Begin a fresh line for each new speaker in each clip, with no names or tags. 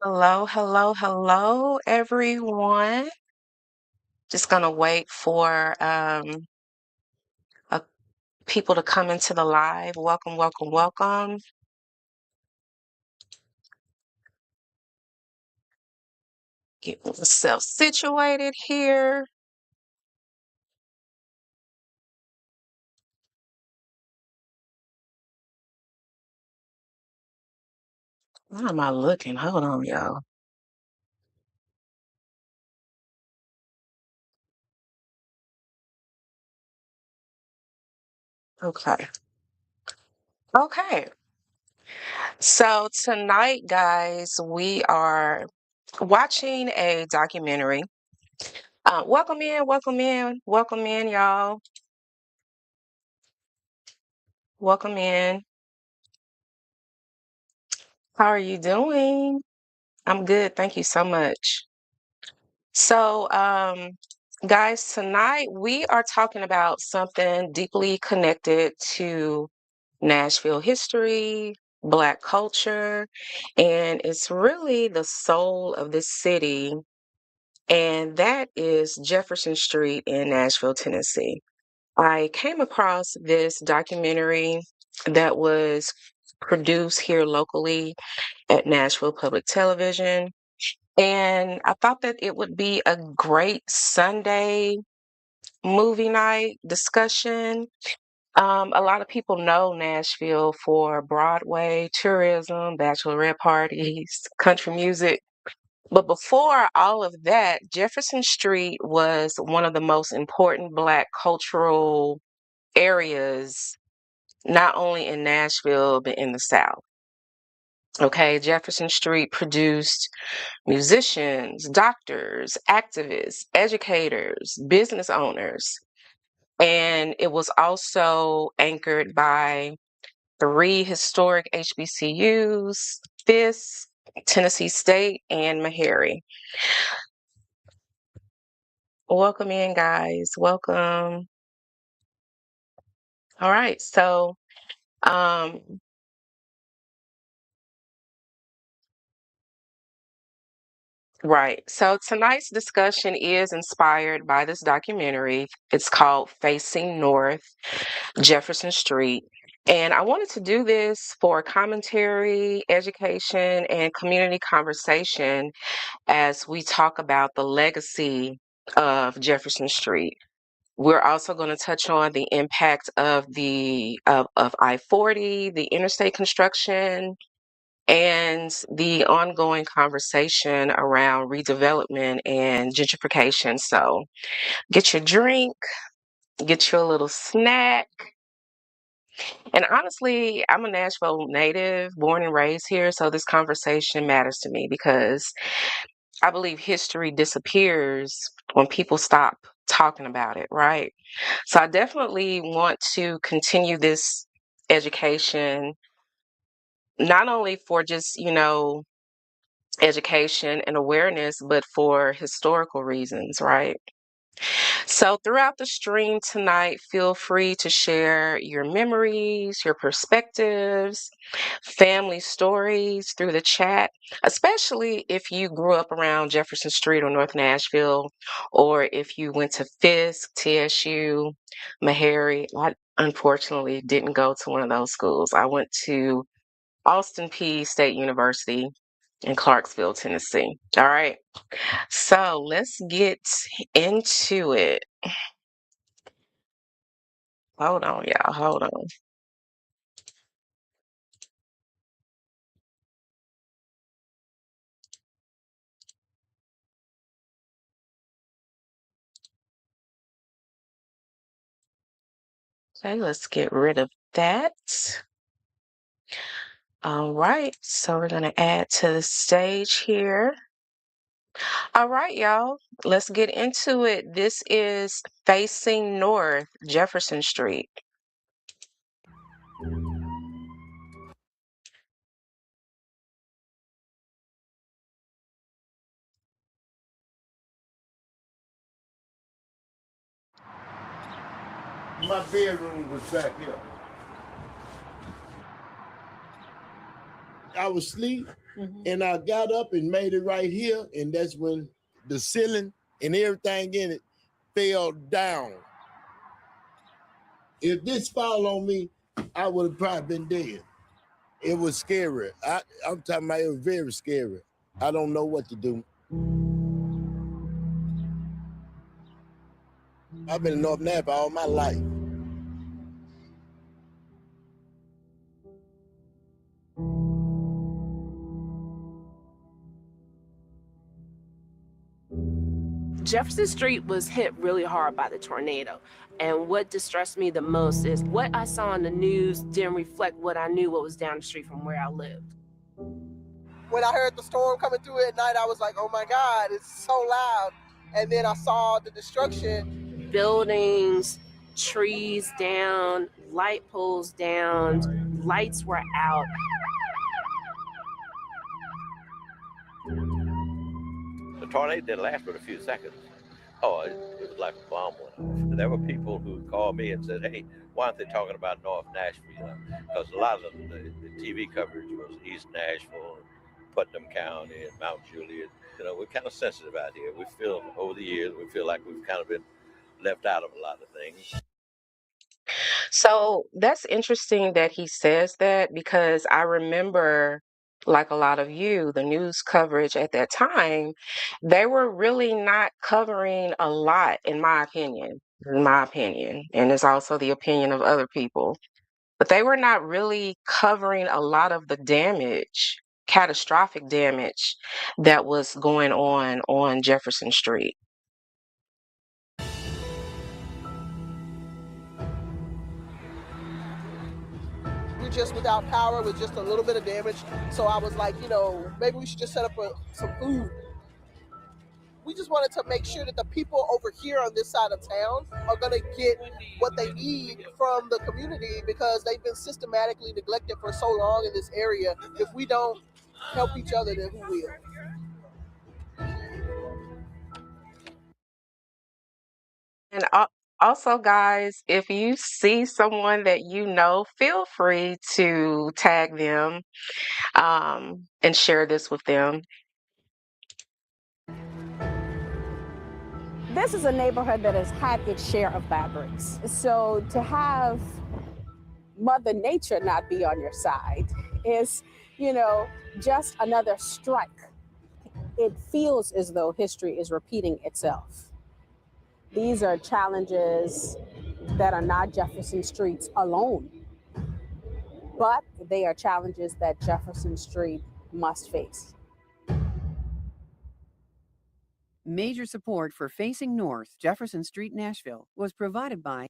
Hello, hello, hello, everyone. Just gonna wait for uh, people to come into the live. Welcome, welcome, welcome. Get myself situated here. Where am I looking? Hold on, y'all. Okay. Okay. So tonight, guys, we are watching a documentary. Welcome in, welcome in, welcome in, y'all. Welcome in. How are you doing? I'm good. Thank you so much. So, guys, tonight we are talking about something deeply connected to Nashville history, Black culture, and it's really the soul of this city, and that is Jefferson Street in Nashville, Tennessee. I came across this documentary that was produced here locally at Nashville Public Television. And I thought that it would be a great Sunday movie night discussion. A lot of people know Nashville for Broadway, tourism, bachelorette parties, country music. But before all of that, Jefferson Street was one of the most important Black cultural areas, not only in Nashville, but in the South. Okay, Jefferson Street produced musicians, doctors, activists, educators, business owners. And it was also anchored by three historic HBCUs, Fisk, Tennessee State, and Meharry. Welcome in, guys. Welcome. All right. So, um, right. So tonight's discussion is inspired by this documentary. It's called Facing North, Jefferson Street. And I wanted to do this for commentary, education, and community conversation as we talk about the legacy of Jefferson Street. We're also going to touch on the impact of of I-40, the interstate construction, and the ongoing conversation around redevelopment and gentrification. So get your drink, get you a little snack. And honestly, I'm a Nashville native, born and raised here, so this conversation matters to me because I believe history disappears when people stop talking about it, right? So I definitely want to continue this education, not only for just, education and awareness, but for historical reasons, right? So, throughout the stream tonight, feel free to share your memories, your perspectives, family stories through the chat, especially if you grew up around Jefferson Street or North Nashville, or if you went to Fisk, TSU, Meharry. I unfortunately didn't go to one of those schools. I went to Austin P State University in Clarksville, Tennessee. All right. So let's get into it. Hold on, y'all. Hold on. Okay, let's get rid of that. All right. So we're going to add to the stage here. All right, y'all. Let's get into it. This is Facing North, Jefferson Street.
My bedroom was back here. I was asleep. And I got up and made it right here, and that's when the ceiling and everything in it fell down. If this fall on me, I would have probably been dead. It was scary. I'm talking about it was very scary. I don't know what to do. I've been in North Nashville all my life.
Jefferson Street was hit really hard by the tornado. And what distressed me the most is what I saw on the news didn't reflect what I knew what was down the street from where I lived.
When I heard the storm coming through at night, I was like, oh my God, it's so loud. And then I saw the destruction.
Buildings, trees down, light poles down, lights were out.
The tornado didn't last but a few seconds. Oh, it was like a bomb went off. There were people who called me and said, hey, why aren't they talking about North Nashville? Because a lot of the TV coverage was East Nashville, Putnam County, and Mount Juliet. You know, we're kind of sensitive out here. We feel, over the years, we feel like we've kind of been left out of a lot of things.
So that's interesting that he says that, because I remember, like a lot of you, the news coverage at that time, they were really not covering a lot, in my opinion. And it's also the opinion of other people. But they were not really covering a lot of the damage, catastrophic damage that was going on Jefferson Street.
We're just without power with just a little bit of damage. So I was like, you know, maybe we should just set up some food. We just wanted to make sure that the people over here on this side of town are going to get what they need from the community, because they've been systematically neglected for so long in this area. If we don't help each other, then who will?
And also, guys, if you see someone that you know, feel free to tag them and share this with them.
This is a neighborhood that has had its share of bad breaks. So to have Mother Nature not be on your side is, you know, just another strike. It feels as though history is repeating itself. These are challenges that are not Jefferson Street's alone, but they are challenges that Jefferson Street must face.
Major support for Facing North, Jefferson Street, Nashville was provided by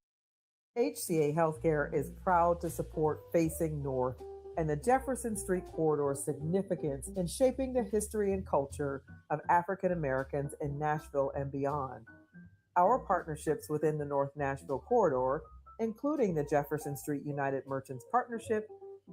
HCA Healthcare is proud to support Facing North and the Jefferson Street corridor's significance in shaping the history and culture of African Americans in Nashville and beyond. Our partnerships within the North Nashville corridor, including the Jefferson Street United Merchants Partnership,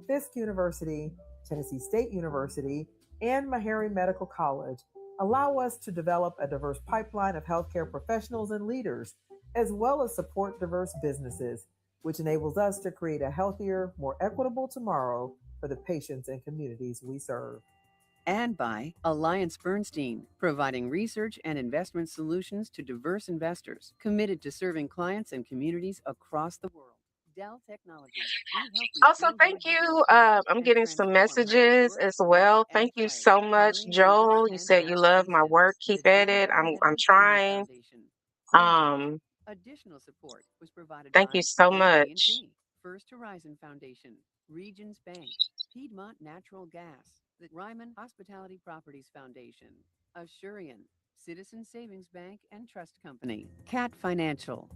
Fisk University, Tennessee State University, and Meharry Medical College, allow us to develop a diverse pipeline of healthcare professionals and leaders, as well as support diverse businesses, which enables us to create a healthier, more equitable tomorrow for the patients and communities we serve.
and by Alliance Bernstein, providing research and investment solutions to diverse investors committed to serving clients and communities across the world. Dell Technologies.
Also, thank you. I'm getting some messages as well. Thank you so much, Joel. You said you love my work. Keep at it. I'm trying.
Additional support was provided
Thank
by
you so much.
AT&T, First Horizon Foundation, Regions Bank, Piedmont Natural Gas, the Ryman Hospitality Properties Foundation, Assurian, Citizen Savings Bank and Trust Company, Cat Financial,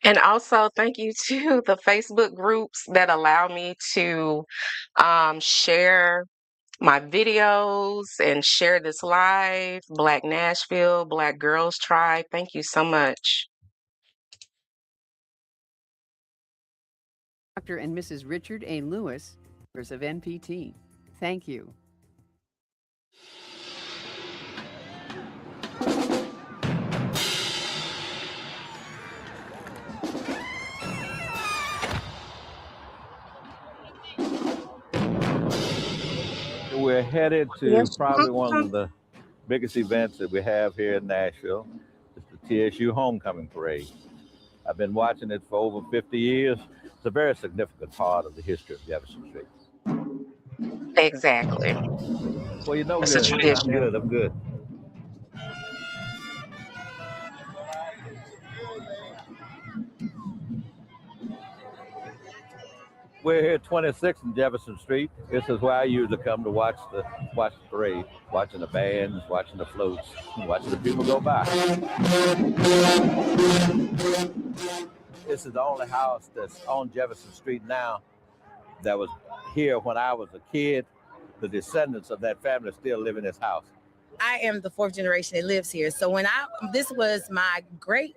And also, thank you to the Facebook groups that allow me to share my videos and share this live. Black Nashville, Black Girls Tribe. Thank you so much.
Dr. and Mrs. Richard A. Lewis, members of NPT. Thank you.
we're headed to
Yes.
probably one of the biggest events that we have here in Nashville. It's the TSU Homecoming Parade. I've been watching it for over 50 years. It's a very significant part of the history of Jefferson Street.
Exactly.
Well, you know
It's a
good. I'm
tradition.
good. I'm good. We're here at 26th and Jefferson Street. This is where I usually come to watch the parade, watching the bands, watching the floats, watching the people go by. This is the only house that's on Jefferson Street now that was here when I was a kid. The descendants of that family still live in this house.
I am the fourth generation that lives here. So this was my great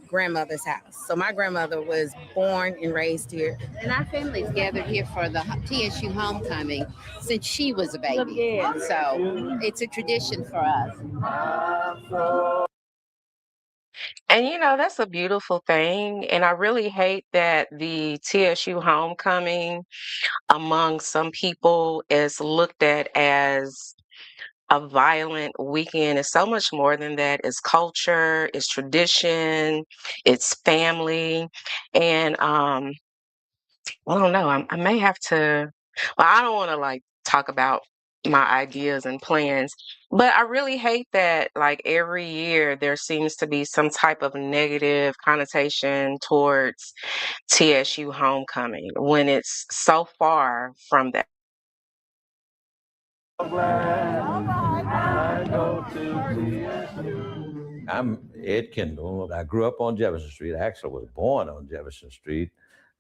grandmother's house. So my grandmother was born and raised here.
And our family's gathered here for the TSU homecoming since she was a baby.
Yeah.
So it's a tradition for us.
And that's a beautiful thing. And I really hate that the TSU homecoming among some people is looked at as a violent weekend. It's so much more than that. It's culture, it's tradition, it's family. And I don't know. I may have to, well, I don't want to like talk about my ideas and plans, but I really hate that like every year there seems to be some type of negative connotation towards TSU homecoming when it's so far from that.
I'm Ed Kendall. I grew up on Jefferson Street. I actually was born on Jefferson Street.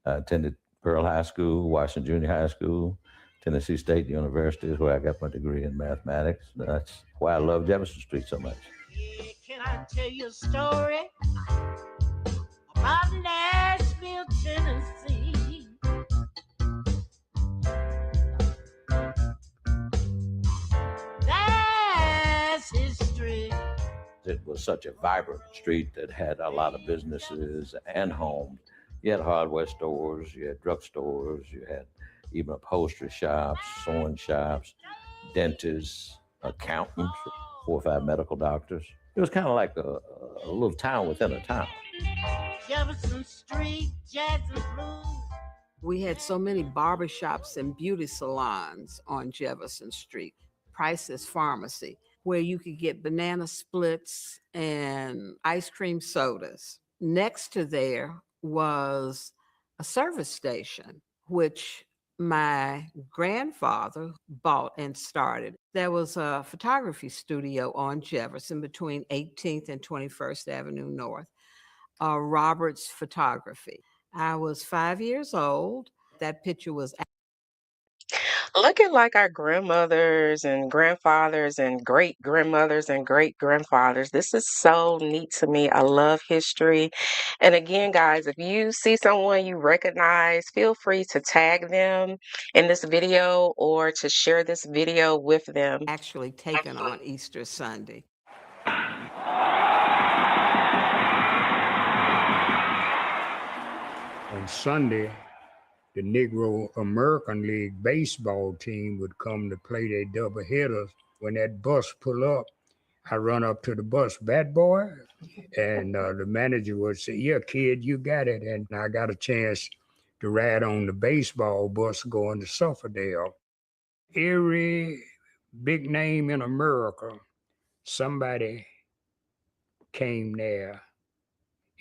I attended Pearl High School, Washington Junior High School, Tennessee State University is where I got my degree in mathematics. That's why I love Jefferson Street so much.
Can I tell you a story about Nashville, Tennessee? That's history.
It was such a vibrant street that had a lot of businesses and homes. You had hardware stores, you had drugstores, you had even upholstery shops, sewing shops, dentists, accountants, 4 or 5 medical doctors. It was kind of like a little town within a town.
Jefferson Street, jazz and blues.
We had so many barbershops and beauty salons on Jefferson Street. Price's Pharmacy, where you could get banana splits and ice cream sodas. Next to there was a service station, which my grandfather bought and started. There was a photography studio on Jefferson between 18th and 21st Avenue North, Robert's Photography. I was 5 years old. That picture was
Looking like our grandmothers and grandfathers and great grandmothers and great grandfathers. This is so neat to me. I love history. And again, guys, if you see someone you recognize, feel free to tag them in this video or to share this video with them.
actually taken on Easter Sunday.
On Sunday, the Negro American League baseball team would come to play their doubleheaders. When that bus pull up, I run up to the bus, "Bat boy," and the manager would say, "Yeah, kid, you got it." And I got a chance to ride on the baseball bus going to Sufferdale. Every big name in America, somebody came there,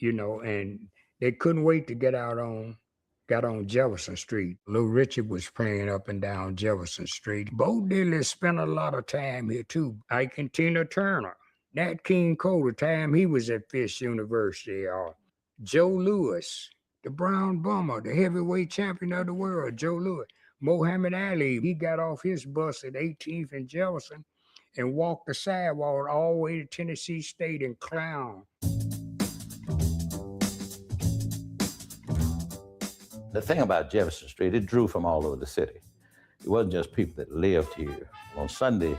and they couldn't wait to got on Jefferson Street. Little Richard was playing up and down Jefferson Street. Bo Diddley spent a lot of time here too. Ike and Tina Turner. Nat King Cole, the time he was at Fisk University. Joe Louis, the Brown Bomber, the heavyweight champion of the world, Joe Louis. Muhammad Ali, he got off his bus at 18th and Jefferson and walked the sidewalk all the way to Tennessee State and clown.
The thing about Jefferson Street, it drew from all over the city. It wasn't just people that lived here. On Sunday,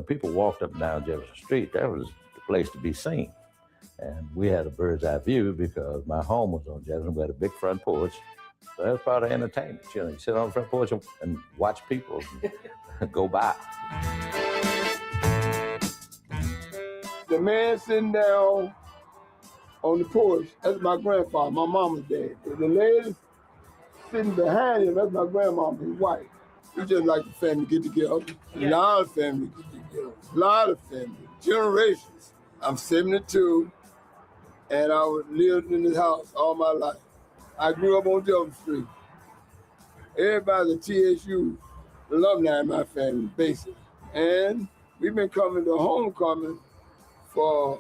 people walked up and down Jefferson Street. That was the place to be seen. And we had a bird's eye view because my home was on Jefferson. We had a big front porch. So that was part of entertainment. You sit on the front porch and watch people. go by.
The man sitting down on the porch, that's my grandfather, my mama's dad. The lady sitting behind him, that's my grandmama, his wife. We just like the family get together. A lot of family get together. A lot of family. Generations. I'm 72, and I lived in this house all my life. I grew up on Jefferson Street. Everybody's a TSU alumni in my family, basically. And we've been coming to homecoming for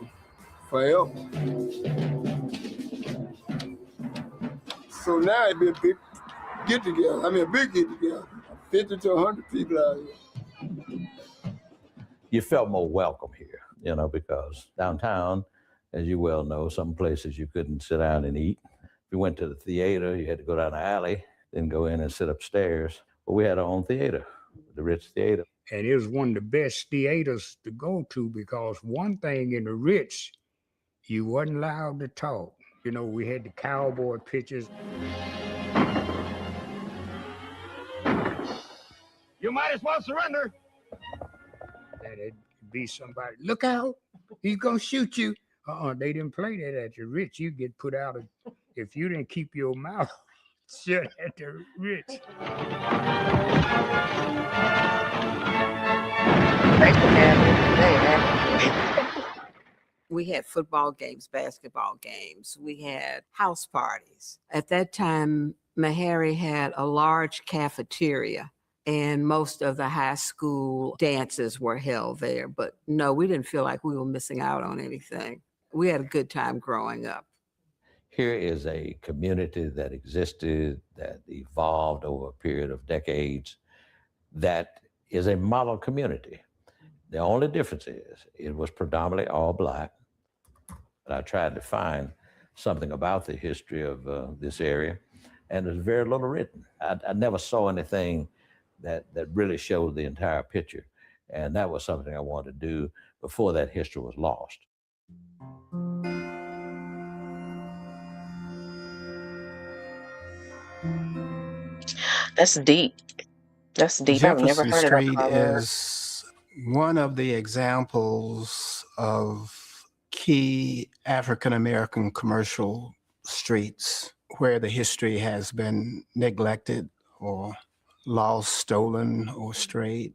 forever. So now it's been a big get together. I mean, a big get together. 50 to 100 people out here.
You felt more welcome here, you know, because downtown, as you well know, some places you couldn't sit down and eat. If you went to the theater, you had to go down the alley, then go in and sit upstairs. But we had our own theater, the Ritz Theater.
And it was one of the best theaters to go to because one thing in the Ritz, you wasn't allowed to talk. You know, we had the cowboy pictures.
You might as well surrender.
And it'd be somebody, look out, he's gonna shoot you. They didn't play that at the Ritz. You get put out if you didn't keep your mouth shut at the Ritz.
We had football games, basketball games. We had house parties. At that time, Meharry had a large cafeteria, and most of the high school dances were held there. But no, we didn't feel like we were missing out on anything. We had a good time growing up.
Here is a community that existed, that evolved over a period of decades, that is a model community. The only difference is it was predominantly all Black. But I tried to find something about the history of this area, and there's very little written. I never saw anything that really showed the entire picture, and that was something I wanted to do before that history was lost.
That's deep. That's deep. I've never
Jefferson
heard of that
Street
proverb.
is one of the examples of key African-American commercial streets where the history has been neglected or lost, stolen, or strayed.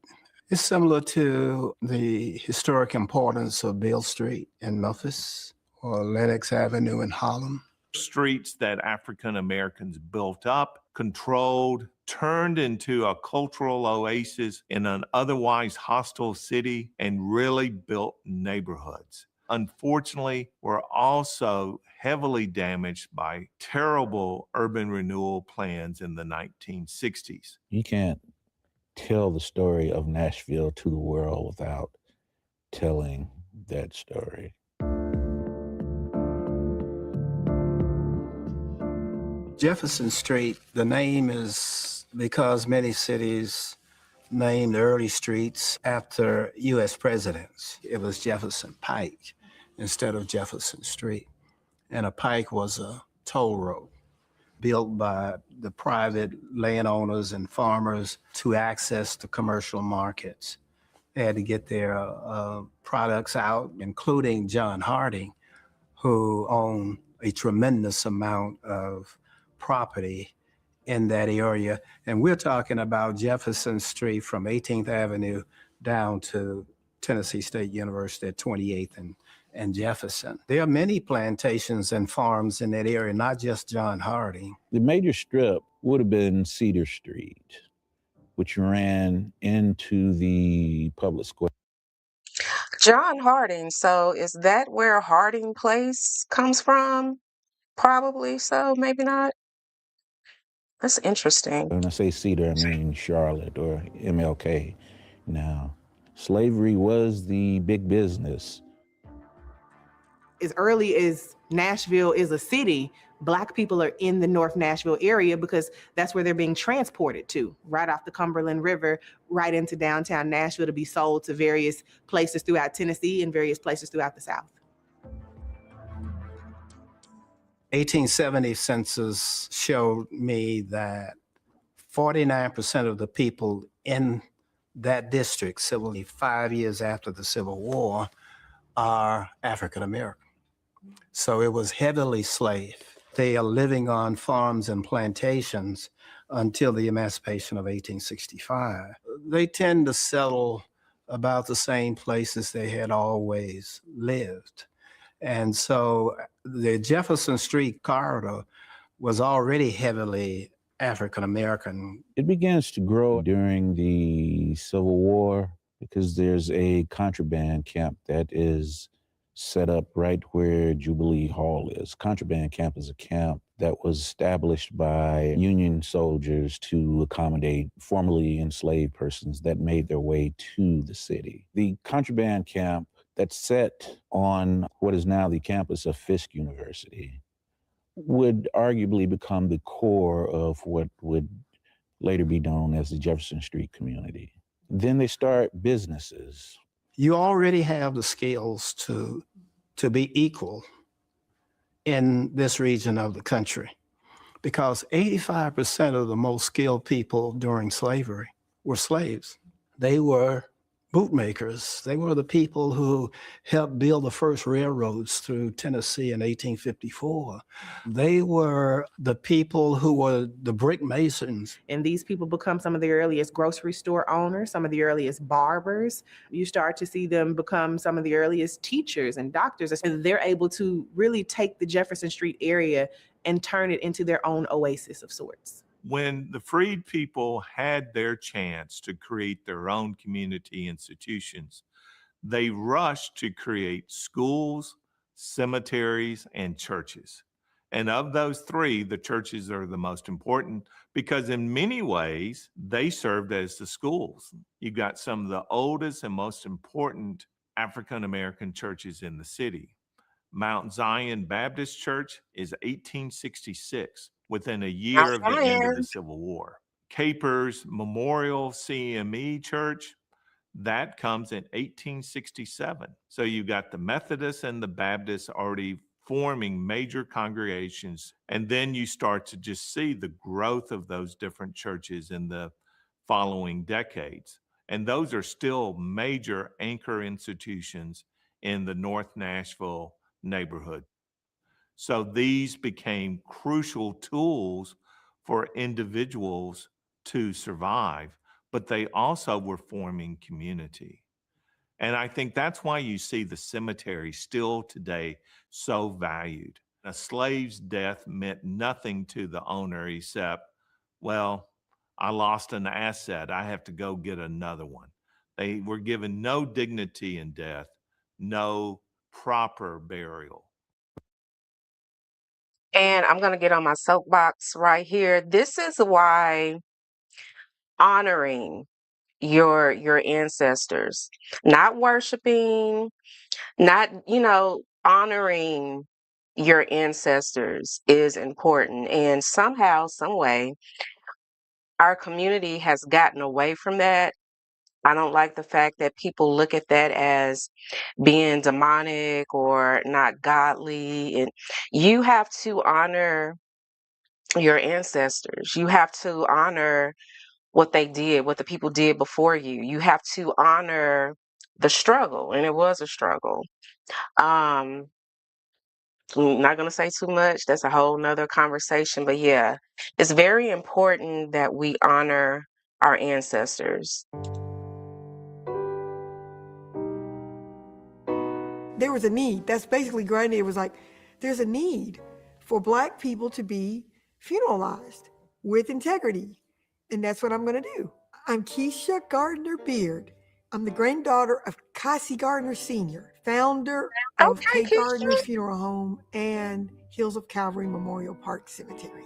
It's similar to the historic importance of Beale Street in Memphis or Lenox Avenue in Harlem.
Streets that African Americans built up, controlled, turned into a cultural oasis in an otherwise hostile city, and really built neighborhoods. Unfortunately, were also heavily damaged by terrible urban renewal plans in the 1960s.
You can't tell the story of Nashville to the world without telling that story.
Jefferson Street, the name is because many cities named early streets after U.S. presidents. It was Jefferson Pike instead of Jefferson Street. And a pike was a toll road built by the private landowners and farmers to access the commercial markets. They had to get their products out, including John Harding, who owned a tremendous amount of property in that area. And we're talking about Jefferson Street from 18th Avenue down to Tennessee State University at 28th and Jefferson. There are many plantations and farms in that area, not just John Harding.
The major strip would have been Cedar Street, which ran into the public square.
John Harding. So is that where Harding Place comes from? Probably so, maybe not. That's interesting.
When I say Cedar, I mean Charlotte or MLK. Now, slavery was the big business.
As early as Nashville is a city, Black people are in the North Nashville area because that's where they're being transported to, right off the Cumberland River, right into downtown Nashville to be sold to various places throughout Tennessee and various places throughout the South.
1870 census showed me that 49% of the people in that district, 5 years after the Civil War, are African American. So it was heavily slave. They are living on farms and plantations until the emancipation of 1865. They tend to settle about the same places they had always lived. And so the Jefferson Street corridor was already heavily African American.
It begins to grow during the Civil War because there's a contraband camp that is set up right where Jubilee Hall is. Contraband camp is a camp that was established by Union soldiers to accommodate formerly enslaved persons that made their way to the city. The contraband camp that's set on what is now the campus of Fisk University would arguably become the core of what would later be known as the Jefferson Street community. Then they start businesses.
You already have the skills to be equal in this region of the country because 85% of the most skilled people during slavery were slaves. They were bootmakers. They were the people who helped build the first railroads through Tennessee in 1854. They were the people who were the brick masons.
And these people become some of the earliest grocery store owners, some of the earliest barbers. You start to see them become some of the earliest teachers and doctors. And they're able to really take the Jefferson Street area and turn it into their own oasis of sorts.
When the freed people had their chance to create their own community institutions, they rushed to create schools, cemeteries, and churches. And of those three, the churches are the most important because in many ways, they served as the schools. You got some of the oldest and most important African-American churches in the city. Mount Zion Baptist Church is 1866, within a year of the end of the Civil War. Capers Memorial CME Church, that comes in 1867. So you got the Methodists and the Baptists already forming major congregations. And then you start to just see the growth of those different churches in the following decades. And those are still major anchor institutions in the North Nashville neighborhood. So these became crucial tools for individuals to survive, but they also were forming community. And I think that's why you see the cemetery still today so valued. A slave's death meant nothing to the owner except, well, I lost an asset. I have to go get another one. They were given no dignity in death, no proper burial.
And I'm going to get on my soapbox right here. This is why honoring your ancestors, not worshiping, not, honoring your ancestors is important. And somehow, some way, our community has gotten away from that. I don't like the fact that people look at that as being demonic or not godly. And you have to honor your ancestors. You have to honor what they did, what the people did before you. You have to honor the struggle, and it was a struggle. I'm not going to say too much. That's a whole nother conversation. But yeah, it's very important that we honor our ancestors.
There was a need. That's basically Granddaddy was like, there's a need for Black people to be funeralized with integrity. And that's what I'm going to do. I'm Keisha Gardner Beard. I'm the granddaughter of Cassie Gardner Sr., founder of Kate Gardner Funeral Home and Hills of Calvary Memorial Park Cemetery.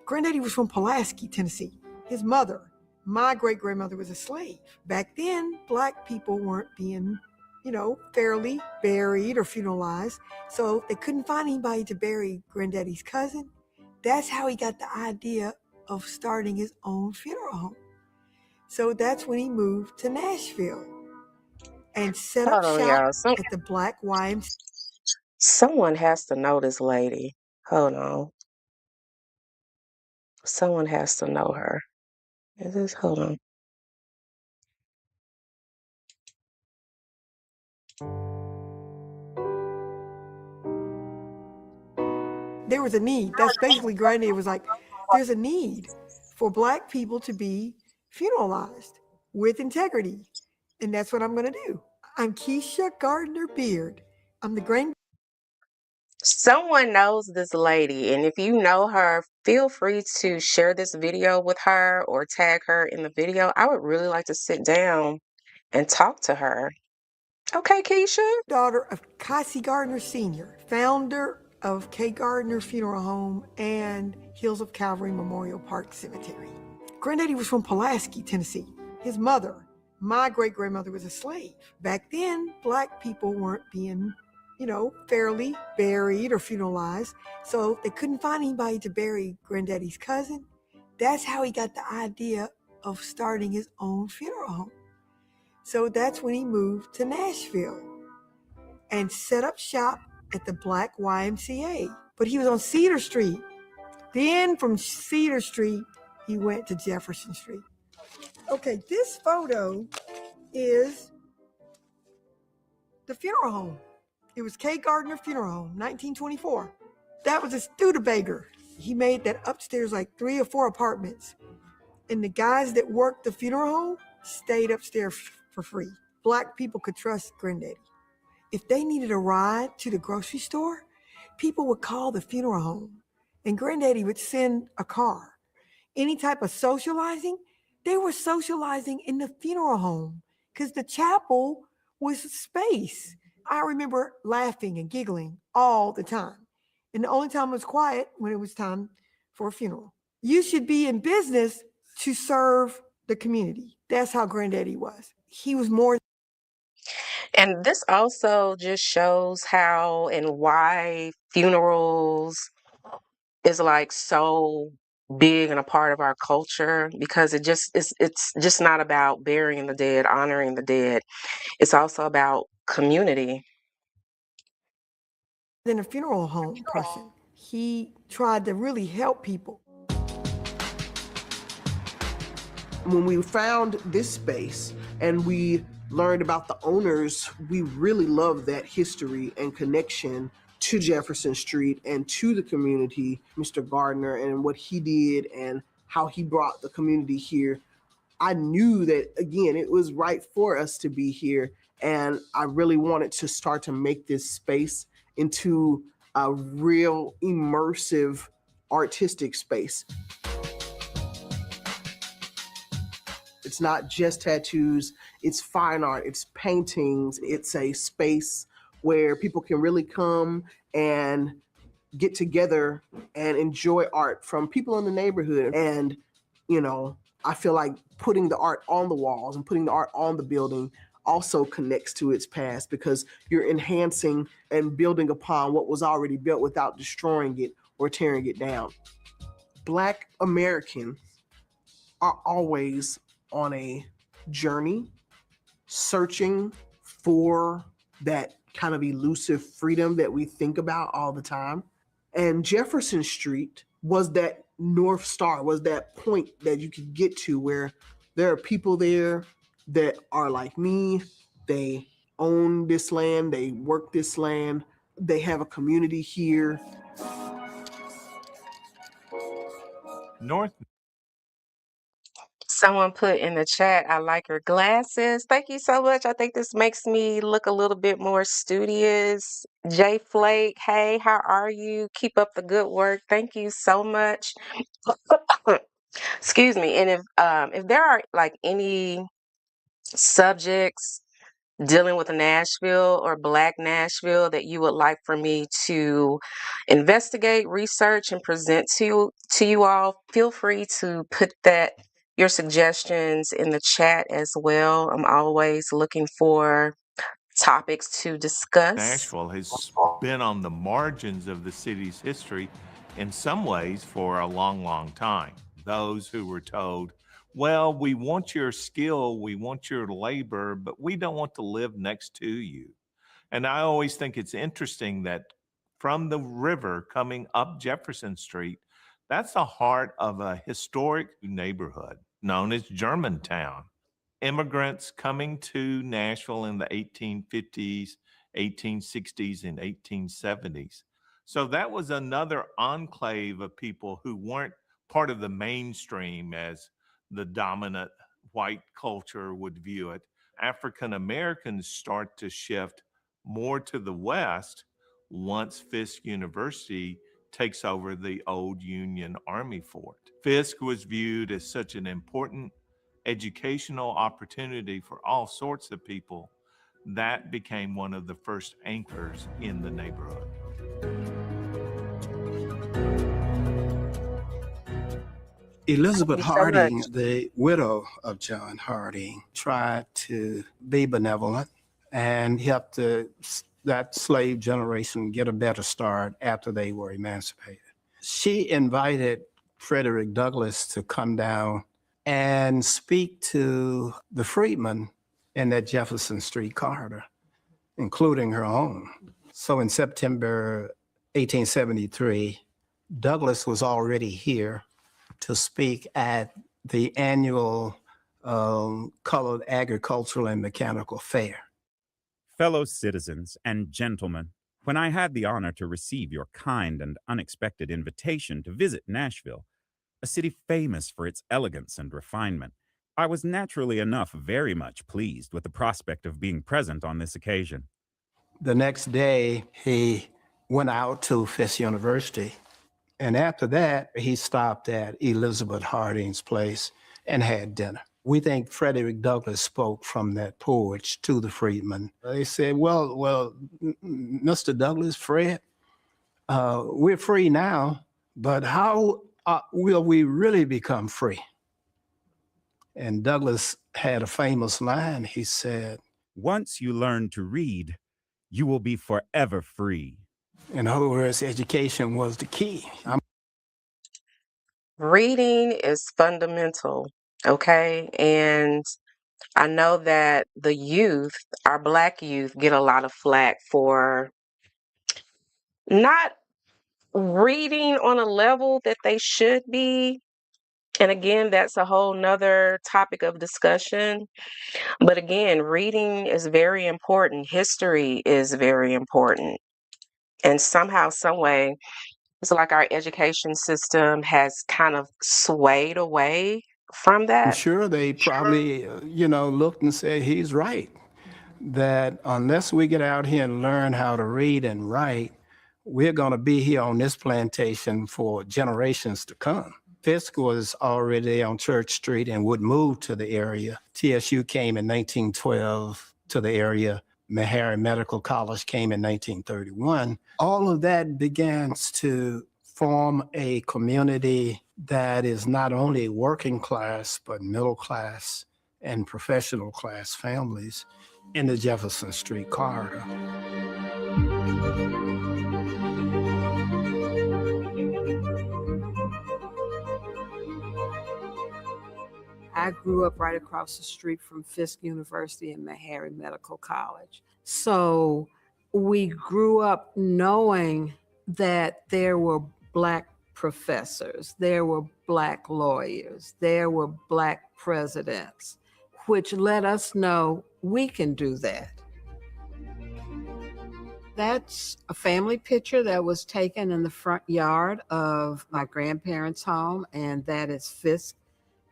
Granddaddy was from Pulaski, Tennessee. His mother, my great-grandmother, was a slave. Back then, Black people weren't being fairly buried or funeralized. So they couldn't find anybody to bury Granddaddy's cousin. That's how he got the idea of starting his own funeral home. So that's when he moved to Nashville and set up
Hold on,
shop
y'all.
at the Black YMCA.
Someone has to know this lady. Hold on. Someone has to know her. Hold on.
there was a need. That's basically Granddaddy was like, there's a need for Black people to be funeralized with integrity. And that's what I'm going to do. I'm Keisha Gardner Beard. I'm the grand.
Someone knows this lady, and if you know her, feel free to share this video with her or tag her in the video. I would really like to sit down and talk to her. Okay, Keisha.
Daughter of Cassie Gardner Sr., founder of K. Gardner Funeral Home and Hills of Calvary Memorial Park Cemetery. Granddaddy was from Pulaski, Tennessee. His mother, my great-grandmother, was a slave. Back then, Black people weren't being, fairly buried or funeralized, so they couldn't find anybody to bury Granddaddy's cousin. That's how he got the idea of starting his own funeral home. So that's when he moved to Nashville and set up shop at the Black YMCA. But he was on Cedar Street. Then from Cedar Street, he went to Jefferson Street. Okay, this photo is the funeral home. It was K. Gardner Funeral Home, 1924. That was a Studebaker. He made that upstairs like 3 or 4 apartments. And the guys that worked the funeral home stayed upstairs for free. Black people could trust Granddaddy. If they needed a ride to the grocery store, people would call the funeral home and Granddaddy would send a car. Any type of socializing, they were socializing in the funeral home because the chapel was space. I remember laughing and giggling all the time. And the only time it was quiet when it was time for a funeral. You should be in business to serve the community. That's how Granddaddy was. He was more.
And this also just shows how and why funerals is like so big and a part of our culture, because it's just not about burying the dead, honoring the dead. It's also about community.
Than a funeral home person. He tried to really help people.
When we found this space and we learned about the owners, we really loved that history and connection to Jefferson Street and to the community, Mr. Gardner, and what he did and how he brought the community here. I knew that, again, it was right for us to be here. And I really wanted to start to make this space into a real immersive artistic space. It's not just tattoos, it's fine art, it's paintings, it's a space where people can really come and get together and enjoy art from people in the neighborhood. And, I feel like putting the art on the walls and putting the art on the building also connects to its past, because you're enhancing and building upon what was already built without destroying it or tearing it down. Black Americans are always on a journey, searching for that kind of elusive freedom that we think about all the time. And Jefferson Street was that North Star, was that point that you could get to where there are people there that are like me. They own this land, they work this land, they have a community here.
Someone put in the chat, I like your glasses. Thank you so much. I think this makes me look a little bit more studious. Jay Flake, hey, how are you? Keep up the good work. Thank you so much. Excuse me. And if there are like any subjects dealing with Nashville or Black Nashville that you would like for me to investigate, research, and present to you all, feel free to put your suggestions in the chat as well. I'm always looking for topics to discuss.
Nashville has been on the margins of the city's history in some ways for a long, long time. Those who were told, well, we want your skill, we want your labor, but we don't want to live next to you. And I always think it's interesting that from the river coming up Jefferson Street, that's the heart of a historic neighborhood known as Germantown. Immigrants coming to Nashville in the 1850s, 1860s, and 1870s So that was another enclave of people who weren't part of the mainstream as the dominant white culture would view it. African Americans start to shift more to the West once Fisk University takes over the old Union Army fort. Fisk was viewed as such an important educational opportunity for all sorts of people. That became one of the first anchors in the neighborhood.
Elizabeth
Thank you so
Harding,
much.
the widow of John Harding, tried to be benevolent and help that slave generation get a better start after they were emancipated. She invited Frederick Douglass to come down and speak to the freedmen in that Jefferson Street corridor, including her own. So in September 1873, Douglass was already here to speak at the annual Colored Agricultural and Mechanical Fair.
Fellow citizens and gentlemen, when I had the honor to receive your kind and unexpected invitation to visit Nashville, a city famous for its elegance and refinement, I was naturally enough very much pleased with the prospect of being present on this occasion.
The next day, he went out to Fisk University, and after that, he stopped at Elizabeth Harding's place and had dinner. We think Frederick Douglass spoke from that porch to the freedmen. They said, well, Mr. Douglass, Fred, we're free now, but how will we really become free? And Douglass had a famous line. He said,
"Once you learn to read, you will be forever free."
In other words, education was the key.
Reading is fundamental, okay? And I know that the youth, our Black youth, get a lot of flack for not reading on a level that they should be. And again, that's a whole nother topic of discussion. But again, reading is very important. History is very important. And somehow, some way, it's like our education system has kind of swayed away from
I'm
that.
sure they probably, looked and said, he's right, that unless we get out here and learn how to read and write, we're going to be here on this plantation for generations to come. Fisk was already on Church Street and would move to the area. TSU came in 1912 to the area. Meharry Medical College came in 1931. All of that begins to form a community that is not only working class, but middle class and professional class families in the Jefferson Street corridor.
I grew up right across the street from Fisk University and Meharry Medical College. So we grew up knowing that there were Black professors, there were Black lawyers, there were Black presidents, which let us know we can do that. That's a family picture that was taken in the front yard of my grandparents' home, and that is Fisk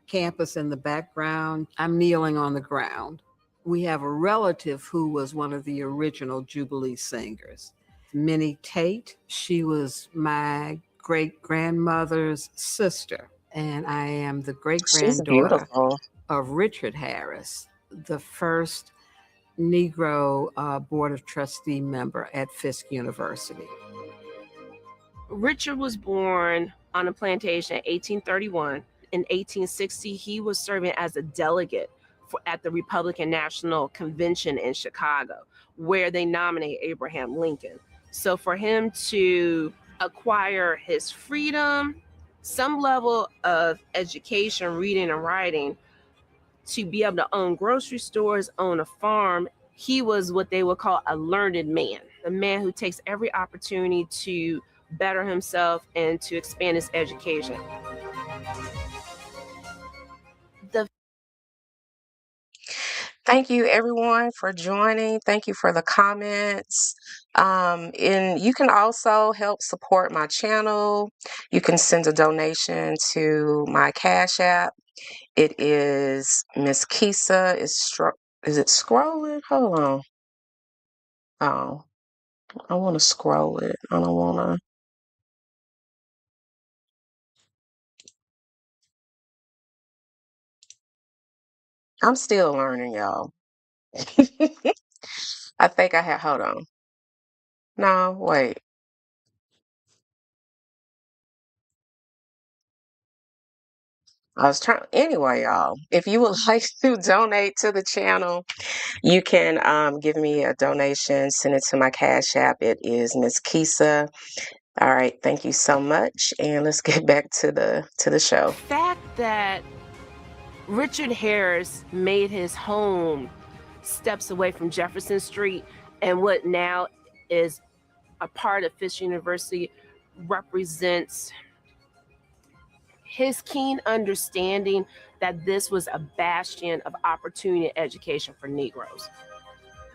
campus in the background. I'm kneeling on the ground. We have a relative who was one of the original Jubilee singers, Minnie Tate. She was my great-grandmother's sister, and I am the
She's
great-granddaughter
beautiful.
of Richard Harris, the first Negro Board of Trustee member at Fisk University.
Richard was born on a plantation in 1831. In 1860, he was serving as a delegate at the Republican National Convention in Chicago, where they nominate Abraham Lincoln. So for him to acquire his freedom, some level of education, reading and writing, to be able to own grocery stores, own a farm, he was what they would call a learned man, a man who takes every opportunity to better himself and to expand his education.
Thank you, everyone, for joining. Thank you for the comments. And you can also help support my channel. You can send a donation to my Cash App. It is Miss Kisa. Is it scrolling? Hold on. Oh, I want to scroll it. I don't want to. I'm still learning, y'all. I think I have. Hold on. No, wait. I was trying. Anyway, y'all, if you would like to donate to the channel, you can give me a donation. Send it to my Cash App. It is Miss Kisa. All right. Thank you so much. And let's get back to the show.
The fact that Richard Harris made his home steps away from Jefferson Street and what now is a part of Fisk University represents his keen understanding that this was a bastion of opportunity and education for Negroes.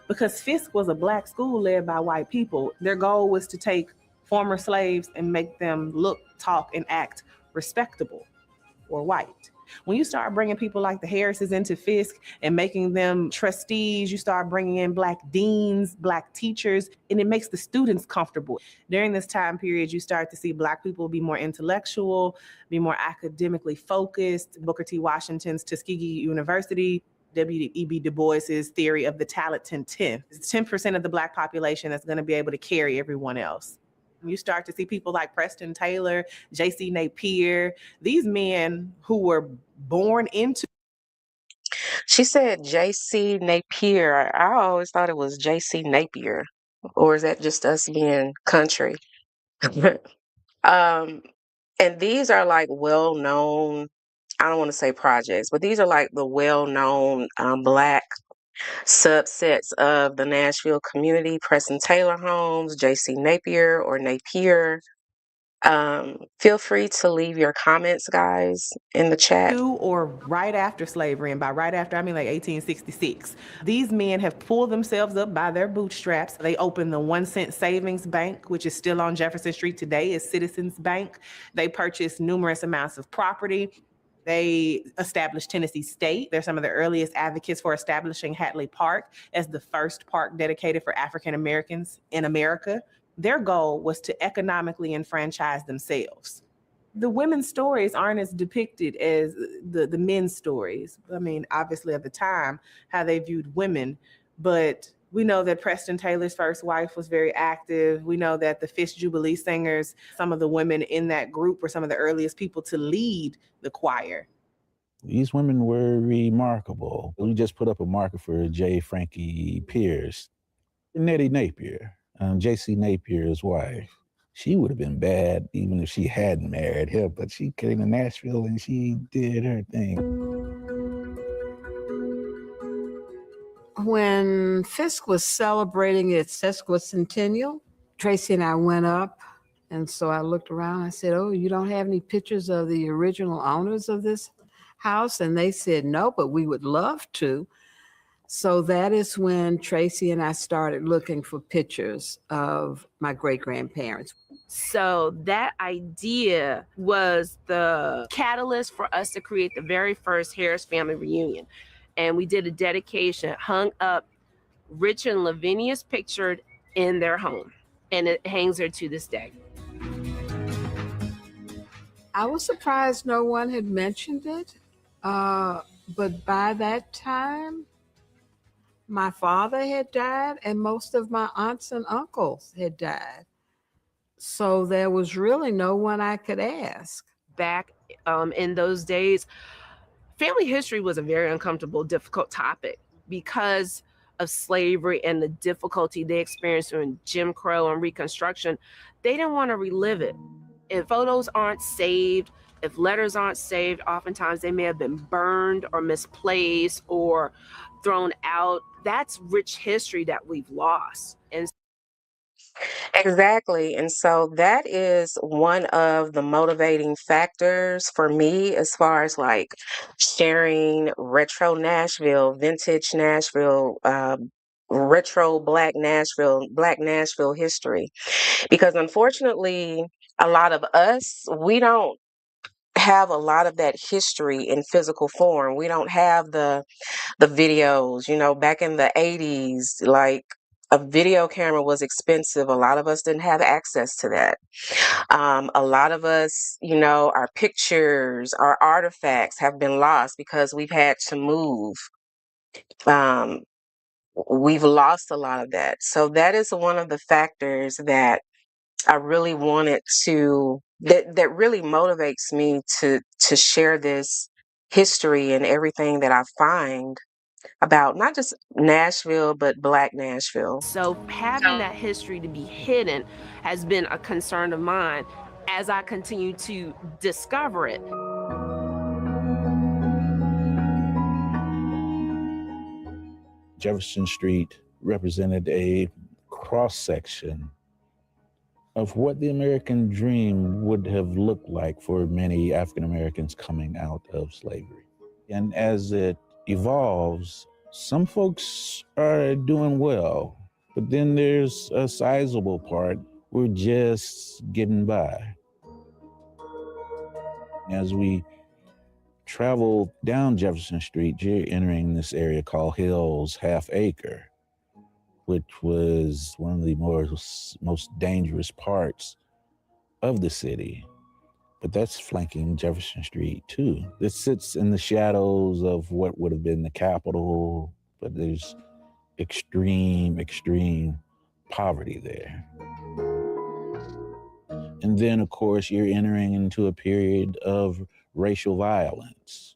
Because Fisk was a black school led by white people. Their goal was to take former slaves and make them look, talk, and act respectable or white. When you start bringing people like the Harrises into Fisk and making them trustees, you start bringing in black deans, black teachers, and it makes the students comfortable. During this time period, you start to see black people be more intellectual, be more academically focused. Booker T. Washington's Tuskegee University, W.E.B. Du Bois's theory of the talented 10. It's 10% of the black population that's going to be able to carry everyone else. You start to see people like Preston Taylor, J.C. Napier, these men who were born into.
She said J.C. Napier. I always thought it was J.C. Napier. Or is that just us being country? And these are like well-known, I don't want to say projects, but these are like the well-known black subsets of the Nashville community. Preston Taylor homes, J.C. Napier or Napier. Feel free to leave your comments, guys, in the chat.
Or right after slavery, and by right after I mean like 1866. These men have pulled themselves up by their bootstraps. They opened the 1-cent savings bank, which is still on Jefferson Street today, is Citizens Bank. They purchased numerous amounts of property. They established Tennessee State. They're some of the earliest advocates for establishing Hatley Park as the first park dedicated for African Americans in America. Their goal was to economically enfranchise themselves. The women's stories aren't as depicted as the men's stories. I mean, obviously at the time, how they viewed women, but we know that Preston Taylor's first wife was very active. We know that the Fisk Jubilee Singers, some of the women in that group were some of the earliest people to lead the choir.
These women were remarkable. We just put up a marker for J. Frankie Pierce, Nettie Napier, J.C. Napier's wife. She would have been bad even if she hadn't married him, but she came to Nashville and she did her thing.
When Fisk was celebrating its sesquicentennial, Tracy and I went up, and so I looked around. I said, "Oh, you don't have any pictures of the original owners of this house?" And they said, "No, but we would love to." So that is when Tracy and I started looking for pictures of my great-grandparents.
So that idea was the catalyst for us to create the very first Harris family reunion. And we did a dedication, hung up Rich and Lavinia's pictured in their home. And it hangs there to this day.
I was surprised no one had mentioned it. But by that time, my father had died and most of my aunts and uncles had died. So there was really no one I could ask.
Back in those days, family history was a very uncomfortable, difficult topic because of slavery and the difficulty they experienced during Jim Crow and Reconstruction. They didn't want to relive it. If photos aren't saved, if letters aren't saved, oftentimes they may have been burned or misplaced or thrown out. That's rich history that we've lost. And
Exactly. And so that is one of the motivating factors for me as far as like sharing retro Nashville, vintage Nashville, retro Black Nashville history. Because unfortunately, a lot of us, we don't have a lot of that history in physical form. We don't have the videos, back in the 80s, like a video camera was expensive. A lot of us didn't have access to that. A lot of us, our pictures, our artifacts have been lost because we've had to move. Um, we've lost a lot of that. So that is one of the factors that I really wanted that really motivates me to share this history and everything that I find about not just Nashville, but Black Nashville.
So having that history to be hidden has been a concern of mine as I continue to discover it.
Jefferson Street represented a cross-section of what the American dream would have looked like for many African Americans coming out of slavery. And as it evolves, some folks are doing well, but then there's a sizable part we're just getting by. As we travel down Jefferson Street, you're entering this area called Hill's Half Acre, which was one of the most dangerous parts of the city. But that's flanking Jefferson Street too. This sits in the shadows of what would have been the Capitol, but there's extreme poverty there. And then, of course, you're entering into a period of racial violence.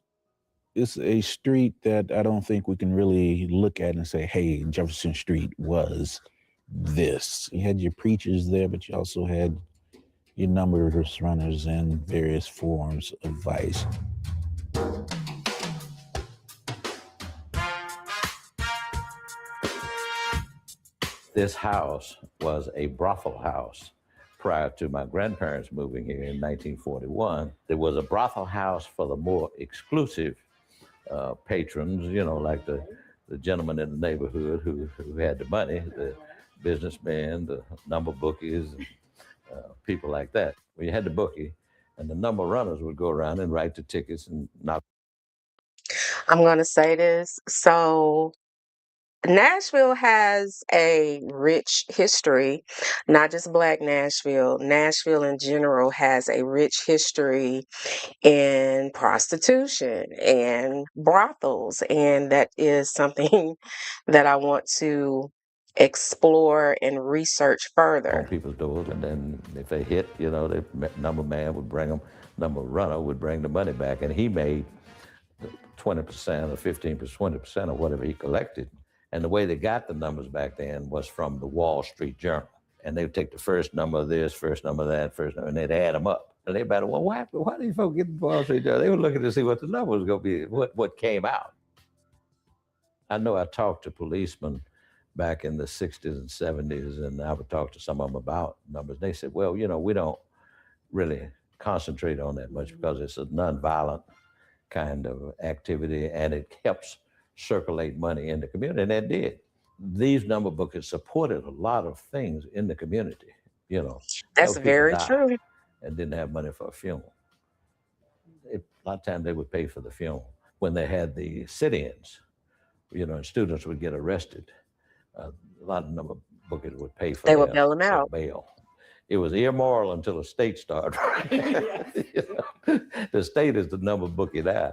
It's a street that I don't think we can really look at and say, hey, Jefferson Street was this. You had your preachers there, but you also had your numerous runners and various forms of vice.
This house was a brothel house. Prior to my grandparents moving here in 1941, there was a brothel house for the more exclusive patrons, like the gentleman in the neighborhood who had the money, the businessmen, the number bookies, people like that. Well, you had the bookie, and the number runners would go around and write the tickets and knock.
I'm going to say this. So Nashville has a rich history, not just Black Nashville. Nashville in general has a rich history in prostitution and brothels. And that is something that I want to explore and research further.
On people's doors, and then if they hit, the number man would bring them, number runner would bring the money back, and he made 20% or 15%, 20% of whatever he collected. And the way they got the numbers back then was from the Wall Street Journal. And they would take the first number of this, first number of that, first number, and they'd add them up. And they battled, well, why do you folks get the Wall Street Journal? They were looking to see what the number was going to be, what came out. I know I talked to policemen back in the 60s and 70s, and I would talk to some of them about numbers. They said, well, we don't really concentrate on that much because it's a nonviolent kind of activity, and it helps circulate money in the community, and that did. These number books supported a lot of things in the community,
That's very true.
And didn't have money for a funeral. A lot of times they would pay for the funeral. When they had the sit-ins, and students would get arrested, a lot of number bookers would pay for
They would bail them out.
Bail. It was immoral until the state started. The state is the number bookie now.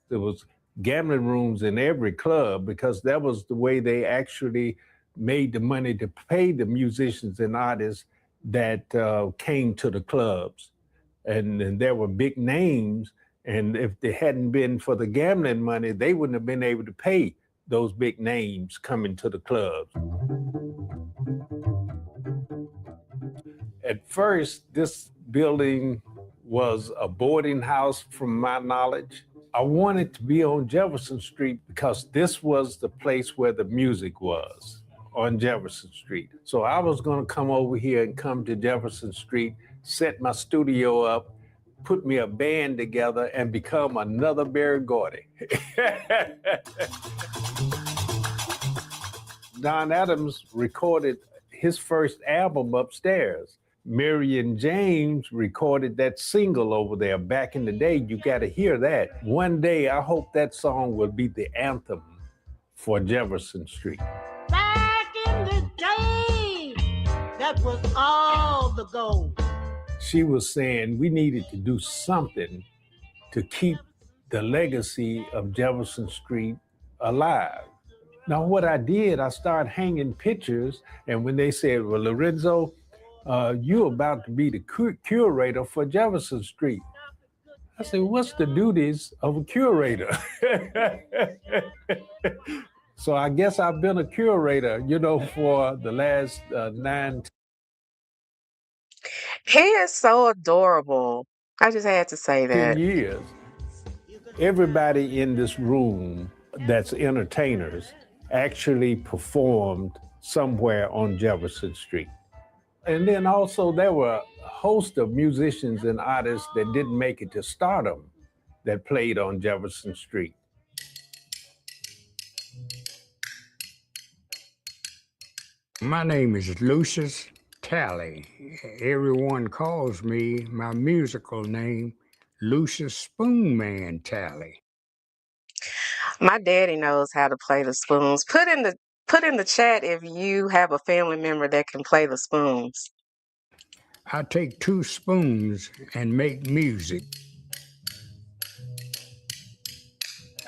There was gambling rooms in every club because that was the way they actually made the money to pay the musicians and artists that came to the clubs. And there were big names, and if they hadn't been for the gambling money, they wouldn't have been able to pay those big names coming to the clubs. At first, this building was a boarding house from my knowledge. I wanted to be on Jefferson Street because this was the place where the music was. on Jefferson Street. So I was going to come over here and come to Jefferson Street, set my studio up, put me a band together, and become another Berry Gordy. Don Adams recorded his first album upstairs. Marion James recorded that single over there back in the day. You got to hear that. One day, I hope that song will be the anthem for Jefferson Street.
Back in the day, that was all the gold.
She was saying we needed to do something to keep the legacy of Jefferson Street alive. Now, what I did, I started hanging pictures, and when they said, well, Lorenzo, you're about to be the curator for Jefferson Street. I said, what's the duties of a curator? So I guess I've been a curator, for the last 9.
He is so adorable. I just had to say
10
that.
years. Everybody in this room that's entertainers actually performed somewhere on Jefferson Street. And then also there were a host of musicians and artists that didn't make it to stardom that played on Jefferson Street.
My name is Lucius Talley. Everyone calls me my musical name, Lucius Spoonman Talley.
My daddy knows how to play the spoons. Put in the chat if you have a family member that can play the spoons.
I take 2 spoons and make music.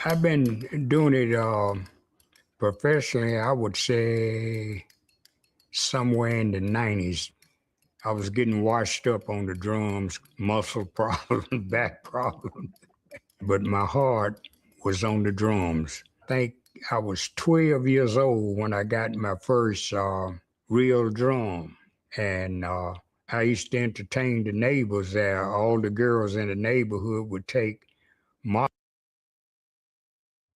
I've been doing it professionally, I would say somewhere in the 90s. I was getting washed up on the drums, muscle problems, back problems, but my heart was on the drums. I think I was 12 years old when I got my first real drum, and I used to entertain the neighbors there. All the girls in the neighborhood would take my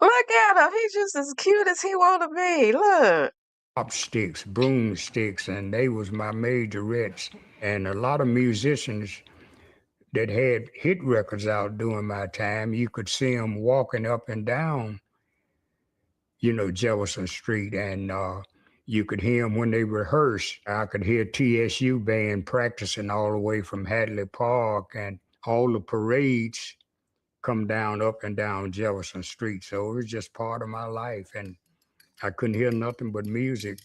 Look at him. He's just as cute as he want to be. Look.
chopsticks, broomsticks, and they was my majorettes. And a lot of musicians that had hit records out during my time, you could see them walking up and down, Jefferson Street, and you could hear them when they rehearsed. I could hear TSU band practicing all the way from Hadley Park, and all the parades come down up and down Jefferson Street. So it was just part of my life, and I couldn't hear nothing but music.